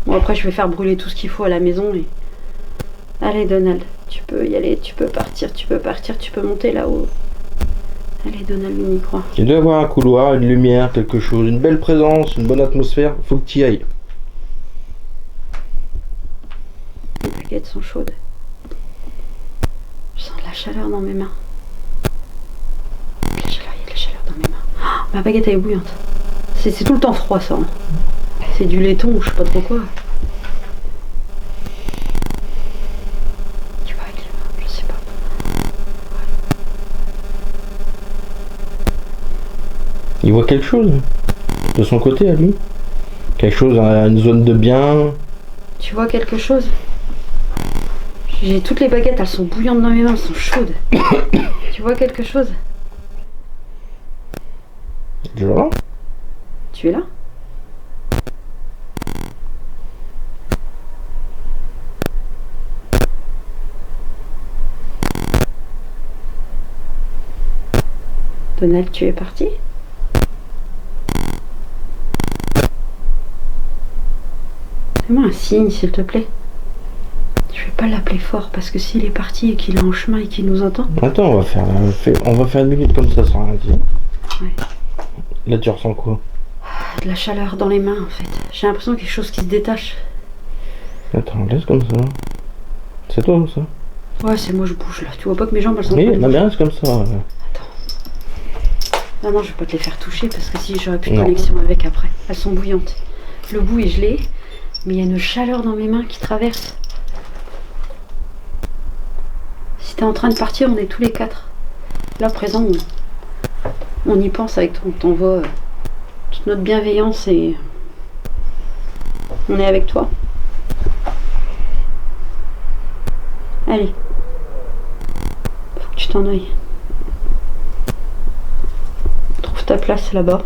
Bon, après, je vais faire brûler tout ce qu'il faut à la maison. Et... Allez, Donald, tu peux y aller, tu peux partir, tu peux monter là-haut. Allez, Donald, on y croit. Il doit y avoir un couloir, une lumière, quelque chose, une belle présence, une bonne atmosphère. Faut que tu y ailles. Les baguettes sont chaudes. Je sens de la chaleur dans mes mains. Il y a de la chaleur dans mes mains. Oh, ma baguette, elle est bouillante. C'est tout le temps froid, ça. Hein. C'est du laiton ou je sais pas trop quoi. Tu vois avec les mains, je sais pas. Il voit quelque chose de son côté à lui. Quelque chose, une zone de bien. Tu vois quelque chose? J'ai toutes les baguettes, elles sont bouillantes dans mes mains, elles sont chaudes. Tu vois quelque chose? Genre. Tu es là? Donald, tu es parti? Fais-moi un signe, s'il te plaît. Je vais pas l'appeler fort parce que s'il est parti et qu'il est en chemin et qu'il nous entend. Attends, on va faire une minute comme ça sans rien dire. Ouais. Là, tu ressens quoi? De la chaleur dans les mains, en fait. J'ai l'impression quelque chose qui se détache. Attends, laisse comme ça. C'est toi ou ça? Ouais, c'est moi, je bouge là. Tu vois pas que mes jambes, elles sont Oui, pas non, mais reste comme ça. Attends. Non, je vais pas te les faire toucher parce que si j'aurais plus de connexion avec après. Elles sont bouillantes. Le bout est gelé, mais il y a une chaleur dans mes mains qui traverse. Si t'es en train de partir, on est tous les quatre. Là, présent, on y pense avec ton t'envoie toute notre bienveillance et on est avec toi. Allez. Faut que tu t'en ailles. Trouve ta place là-bas.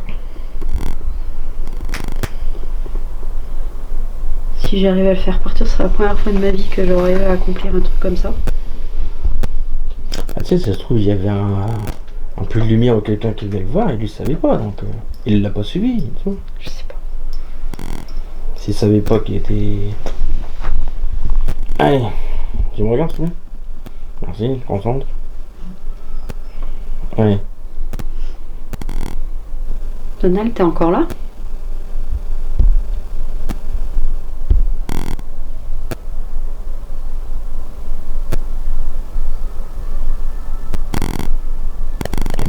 Si j'arrive à le faire partir, ce sera la première fois de ma vie que j'aurais à accomplir un truc comme ça. Ah, tu sais, ça se trouve, il y avait un peu de lumière ou quelqu'un qui venait le voir et lui savait pas, donc il l'a pas suivi. Tu vois. Je sais pas. S'il savait pas qu'il était. Allez, tu me regardes, s'il te plaît? Merci, concentre. Allez. Donald, t'es encore là?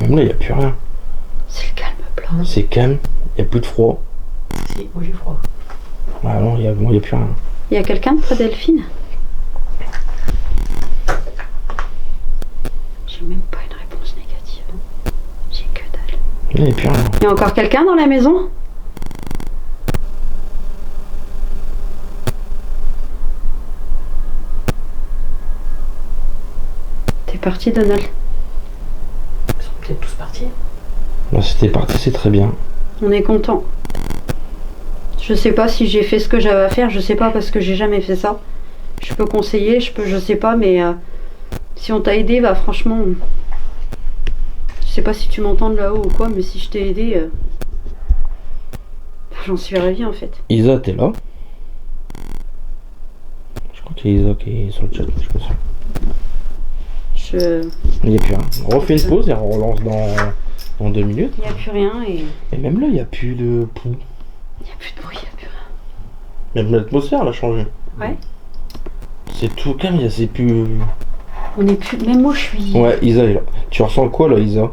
Même là, il n'y a plus rien. C'est le calme blanc. C'est calme, il n'y a plus de froid. Si, moi j'ai froid. Ah non, il n'y a plus rien. Il y a quelqu'un de près Delphine? J'ai même pas une réponse négative. J'ai que dalle. Il n'y a plus rien. Il y a encore quelqu'un dans la maison? T'es parti, Donald? Ils sont peut-être tous partis. Là, c'était parti, c'est très bien. On est content. Je sais pas si j'ai fait ce que j'avais à faire, je sais pas parce que j'ai jamais fait ça. Je peux conseiller, je sais pas, mais si on t'a aidé, bah franchement, je sais pas si tu m'entends de là-haut ou quoi, mais si je t'ai aidé, j'en suis ravie en fait. Isa, t'es là? Je crois qu'il y a Isa qui est sur le chat, je suis pas sûr. Il n'y a plus rien. On refait une pause et on relance dans 2 minutes. Il n'y a plus rien et même là, il n'y a plus de poux. il n'y a plus de bruit, il n'y a plus rien. Même l'atmosphère, elle a changé. Ouais. C'est tout calme, c'est plus... On est plus... Même moi, je suis... Ouais, Isa est là. Tu ressens quoi, là, Isa?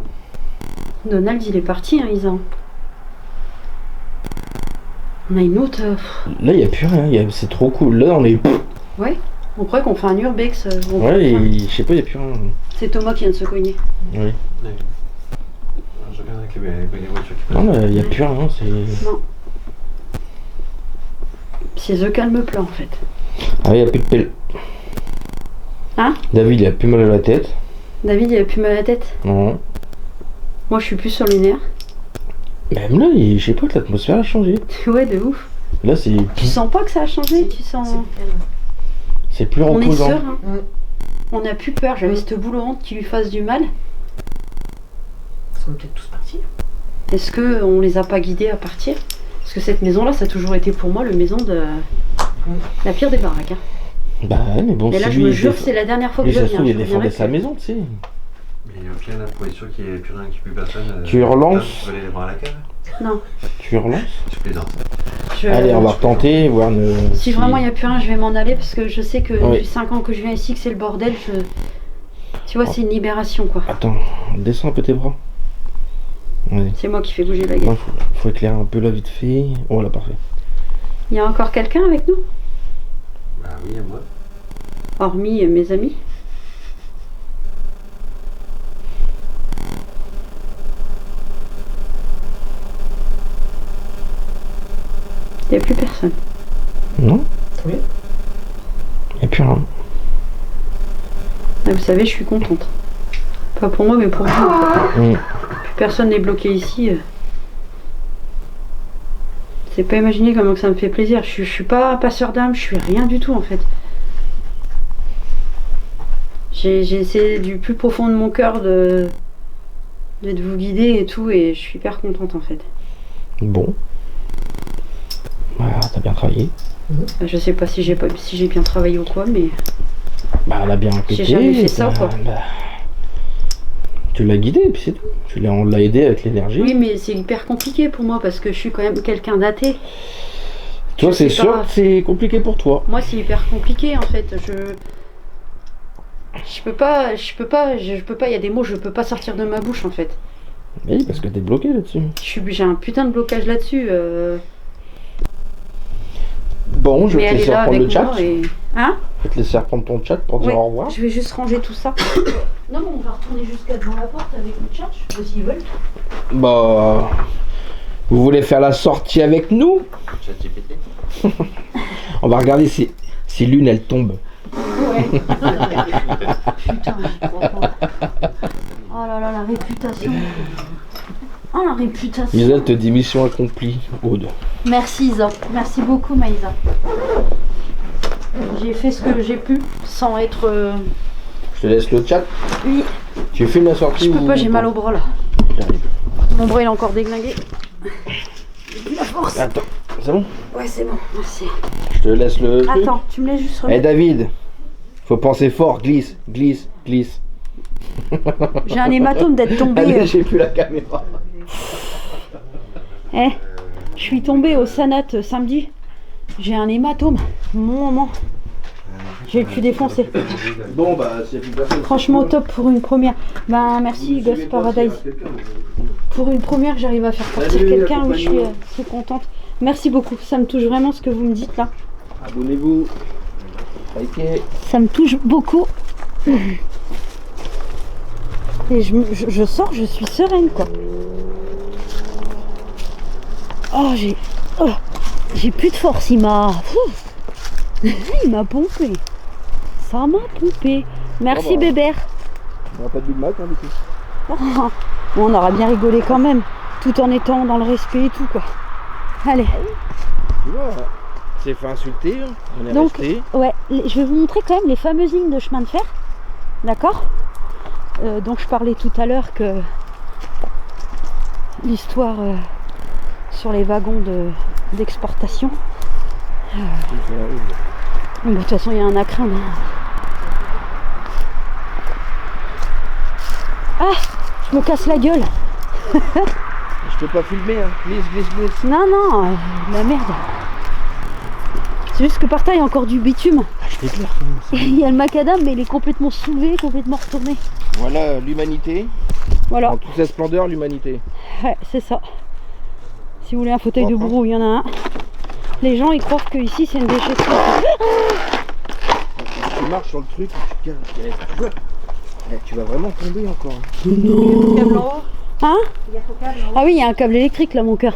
Donald, il est parti, hein, Isa. On a une autre... Là, il n'y a plus rien. C'est trop cool. Là, on est... Ouais. On croit qu'on fait un urbex. Ouais, et je sais pas, il n'y a plus rien. C'est Thomas qui vient de se cogner. Oui. Je regarde avec les voitures qui passent. Non, là, il n'y a plus rien. C'est... Non. C'est The Calme Plat, en fait. Ah, il n'y a plus de pelle. Hein? David, il a plus mal à la tête. David, il a plus mal à la tête. Non. Moi, je suis plus sur les nerfs. Même là, je sais pas, l'atmosphère a changé. Ouais, de ouf. Là, c'est... Tu sens pas que ça a changé? Tu sens... C'est plus On est reposant. serein. On n'a plus peur. J'avais cette boule au ventre qui lui fasse du mal. Ils sont peut-être tous partis. Est-ce qu'on les a pas guidés à partir? Parce que cette maison-là, ça a toujours été pour moi le maison de... La pire des baraques. Hein. Bah ouais, mais bon, Et là, si je lui, me il jure, défend- c'est la dernière fois que lui, je ça se viens. trouve, il Je défendait reviendrai sa plus. maison, tu sais. Mais au pire, là, pour être sûr qu'il n'y ait plus rien, qu'il n'y ait plus personne. Tu relances. Tu vas aller les voir à la cave. Non. Tu relances. Je plaisante. Allez, on va retenter, voir Si vraiment il n'y a plus rien, je vais m'en aller parce que je sais que Oui. depuis 5 ans que je viens ici, que c'est le bordel. Tu vois, c'est une libération quoi. Attends, descends un peu tes bras. Vas-y. C'est moi qui fais bouger la Ouais, gueule. faut éclairer un peu là vite fait. Oh là, parfait. Il y a encore quelqu'un avec nous? Bah oui, à moi. Hormis mes amis? Il n'y a plus personne. Non? Oui. Il n'y a plus rien. Ah, vous savez, je suis contente. Pas pour moi, mais pour vous. En fait. Mm. Plus personne n'est bloqué ici. C'est pas imaginer comment que ça me fait plaisir. Je suis pas passeur d'âme, je suis rien du tout en fait. J'ai essayé du plus profond de mon cœur de vous guider et tout, et je suis hyper contente en fait. Bon. Voilà, t'as bien travaillé. Je sais pas si j'ai bien travaillé ou quoi, mais Bah, on a bien répété. J'ai jamais fait ça, quoi. bah, tu l'as guidé, et puis c'est tout. On l'a aidé avec l'énergie. oui, mais c'est hyper compliqué pour moi parce que je suis quand même quelqu'un d'athée. Toi, je c'est sais sûr pas. que c'est compliqué pour toi. Moi, c'est hyper compliqué en fait. Je peux pas. Il y a des mots, je peux pas sortir de ma bouche en fait. Oui, parce que t'es bloqué là-dessus. J'ai un putain de blocage là-dessus. Bon, je Mais vais te elle est laisser là reprendre avec le chat. moi et... Hein? Je vais te laisser reprendre ton chat pour dire Ouais, au revoir. je vais juste ranger tout ça. Non, mais on va retourner jusqu'à devant la porte avec le chat, je sais pas s'ils veulent. Bah, vous voulez faire la sortie avec nous? ChatGPT. On va regarder si l'une elle tombe. Ouais. Putain, je suis contente. Oh là là, la réputation. Oh, la réputation. Isabelle te dit mission accomplie, Aude. Merci Isa, merci beaucoup Maïsa. J'ai fait ce que j'ai pu sans être... Je te laisse le chat. Oui, Tu filmes la sortie je peux ou pas, j'ai mal au bras là. J'arrive. Mon bras il est encore déglingué. J'ai plus la force. Attends, c'est bon? Ouais, c'est bon, merci. Je te laisse le truc. Attends, tu me laisses juste Eh remettre. David, faut penser fort, glisse, glisse, glisse. J'ai un hématome d'être tombé. Allez, j'ai plus la caméra. Eh, je suis tombée au Sanat samedi. J'ai un hématome. Mon maman. J'ai le cul défoncé. Bon bah, s'il y a plus personne. Franchement top pour une première. Ben merci Ghost Paradise. Pour une première, j'arrive à faire partir Salut, quelqu'un. Oui, je accompagne-moi. suis contente. Merci beaucoup. Ça me touche vraiment ce que vous me dites là. Abonnez-vous. Likez. Ça me touche beaucoup. Et je sors, je suis sereine quoi. Oh, j'ai plus de force. Il m'a pompé. Ça m'a pompé. Merci Oh bah. Bébert. On n'a pas de Big Mac, hein, du coup. Oh, on aura bien rigolé quand même, tout en étant dans le respect et tout quoi. Allez, Tu vois, c'est fait insulter, hein. On est donc resté. ouais, je vais vous montrer quand même les fameuses lignes de chemin de fer, d'accord, dont je parlais tout à l'heure, que l'histoire sur les wagons d'exportation. Bon, de toute façon, il y a un à craindre. Hein. Ah, je me casse la gueule. Je peux pas filmer, hein. Glisse, glisse, glisse. Non, non, la merde. C'est juste que par terre, il y a encore du bitume. Ah, je t'éclaire quand même. Il y a le macadam, mais il est complètement soulevé, complètement retourné. Voilà l'humanité. Voilà, En toute sa splendeur, l'humanité. ouais, c'est ça. Si vous voulez un fauteuil de Oh, oh. bourreau, il y en a un. Les gens, ils croient que ici, c'est une déchetterie. Tu marches sur le truc, tu vois. Tu vas vraiment tomber encore. Hein? Ah oui, il y a un câble électrique là, mon cœur.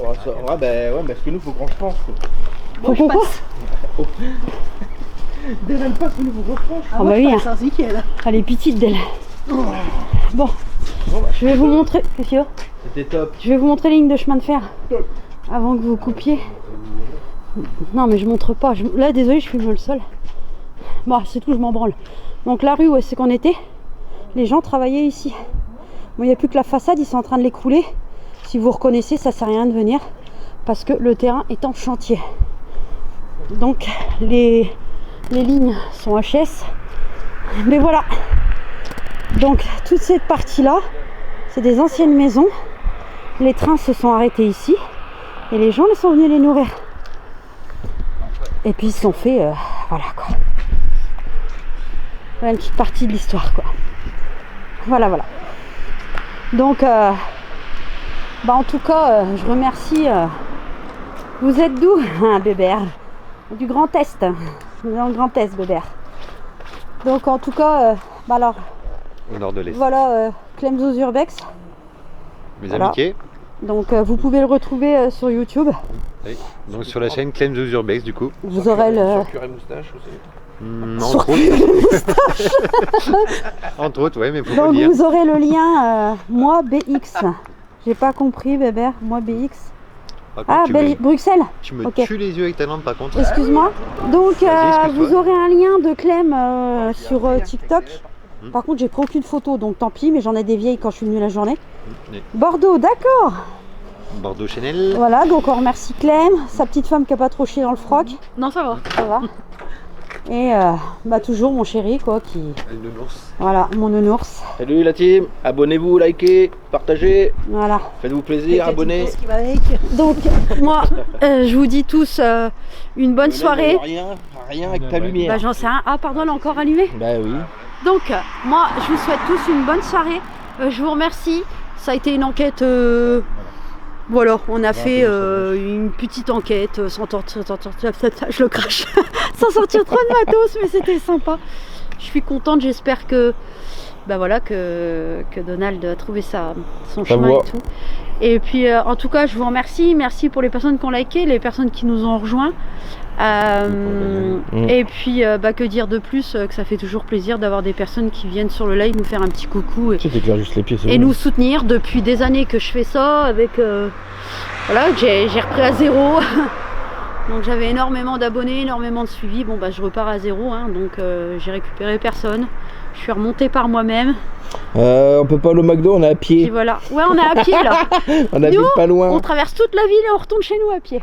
Oh, ça, ouais, ouais, parce que nous, faut qu'on repense. Faut qu'on quoi? Dès elle passe, nous, faut qu'on repense. Ah bah oui, hein. C'est ainsi qu'elle. Elle est petite d'elle. Bon, je vais vous montrer. Qu'est-ce qu'il y a? C'était top. Je vais vous montrer les lignes de chemin de fer avant que vous coupiez. Non mais je montre pas. Là désolé, je filme le sol. Bon, c'est tout, je m'en branle. Donc la rue où c'est qu'on était, les gens travaillaient ici. Bon, il n'y a plus que la façade, ils sont en train de l'écrouler. Si vous reconnaissez, ça sert à rien de venir. parce que le terrain est en chantier. Donc les lignes sont HS. Mais voilà. Donc toute cette partie-là, c'est des anciennes maisons. Les trains se sont arrêtés ici. Et les gens ils sont venus les nourrir. Et puis ils se sont fait... voilà quoi. Voilà une petite partie de l'histoire quoi. Voilà. Donc... en tout cas, je remercie... vous êtes d'où, hein, Bébert? Du Grand Est. Dans le Grand Est, Bébert. Donc en tout cas, alors... Au nord de l'Est. Voilà, Clems aux Urbex. Mes Voilà. amitiés. Donc vous pouvez le retrouver sur YouTube. Oui. Donc sur la chaîne Clems aux Urbex du coup. Vous aurez le... Sur Curé Moustache aussi. Entre autres. Entre autres, ouais, mais faut pas Donc le dire. vous aurez le lien moi BX. J'ai pas compris Bébert, moi BX. Par contre, Ah, Bruxelles. tu me ok. tues les yeux avec ta lampe par contre. Excuse-moi. Donc Vas-y, excuse-toi. vous aurez un lien de Clem sur TikTok. Par contre j'ai pris aucune photo donc tant pis, mais j'en ai des vieilles quand je suis venue la journée. Oui. Bordeaux, d'accord. Bordeaux Chanel. Voilà, donc on remercie Clem, sa petite femme qui a pas trop chié dans le froc. Non, ça va. Ça va. Et toujours mon chéri quoi qui... Le nounours. Voilà, mon nounours. Salut la team, abonnez-vous, likez, partagez, Voilà. faites-vous plaisir, abonnez. Ce qui va avec. Donc moi je vous dis tous une bonne soirée. Rien avec ta lumière. Bah j'en sais rien. Ah pardon, elle est encore allumée. Bah oui. Donc moi je vous souhaite tous une bonne soirée. Je vous remercie. Ça a été une enquête. Voilà, on a fait une petite enquête sans sortir, je le crache, sans sortir trop de matos, mais c'était sympa. Je suis contente, j'espère que, voilà, que Donald a trouvé son chemin et tout. Et puis en tout cas, je vous remercie. Merci pour les personnes qui ont liké, les personnes qui nous ont rejoints. Et puis que dire de plus que ça fait toujours plaisir d'avoir des personnes qui viennent sur le live nous faire un petit coucou Tu t'éclaires juste les pieds, et nous soutenir depuis des années que je fais ça avec voilà, j'ai repris à zéro. Donc j'avais énormément d'abonnés, énormément de suivi. Bon bah je repars à zéro hein, donc j'ai récupéré personne. Je suis remontée par moi-même. On peut pas aller au McDo, on est à pied. Puis voilà, ouais on est à pied là. On habite pas loin. On traverse toute la ville et on retourne chez nous à pied.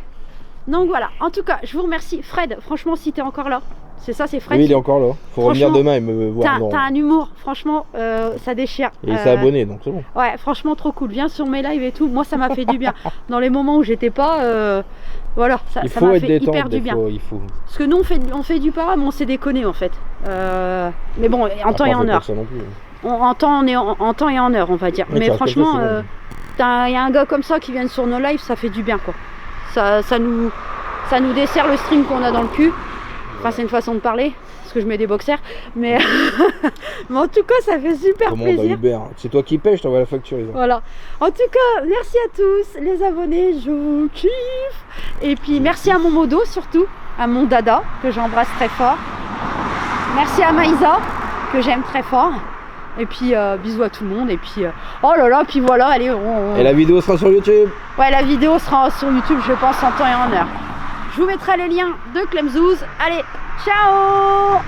Donc voilà, en tout cas, je vous remercie. Fred, franchement, si t'es encore là, c'est Fred. Oui, il est encore là. Faut revenir demain et me voir. T'as un humour, franchement, ça déchire. Et il s'est abonné, donc c'est bon. Ouais, franchement, trop cool. Viens sur mes lives et tout. Moi, ça m'a fait du bien. Dans les moments où j'étais pas, voilà, ça m'a fait hyper du bien. Il faut. Parce que nous, on fait du para, mais on s'est déconné en fait. Mais bon, en temps et en heure. En temps et en heure, on va dire. Mais franchement, il y a un gars comme ça qui vient sur nos lives, ça fait du bien quoi. Ça nous dessert le stream qu'on a dans le cul. Enfin, c'est une façon de parler, parce que je mets des boxers. Mais, mais en tout cas, ça fait super plaisir. C'est toi qui pêches, je t'envoie la facture. Voilà. En tout cas, merci à tous les abonnés, je vous kiffe. Et puis merci à mon modo surtout, à mon dada, que j'embrasse très fort. Merci à Maïsa, que j'aime très fort. Et puis bisous à tout le monde. Et puis oh là là, puis voilà, allez. Et la vidéo sera sur YouTube. Ouais, la vidéo sera sur YouTube, je pense, en temps et en heure. Je vous mettrai le lien de Clemzouz. Allez, ciao!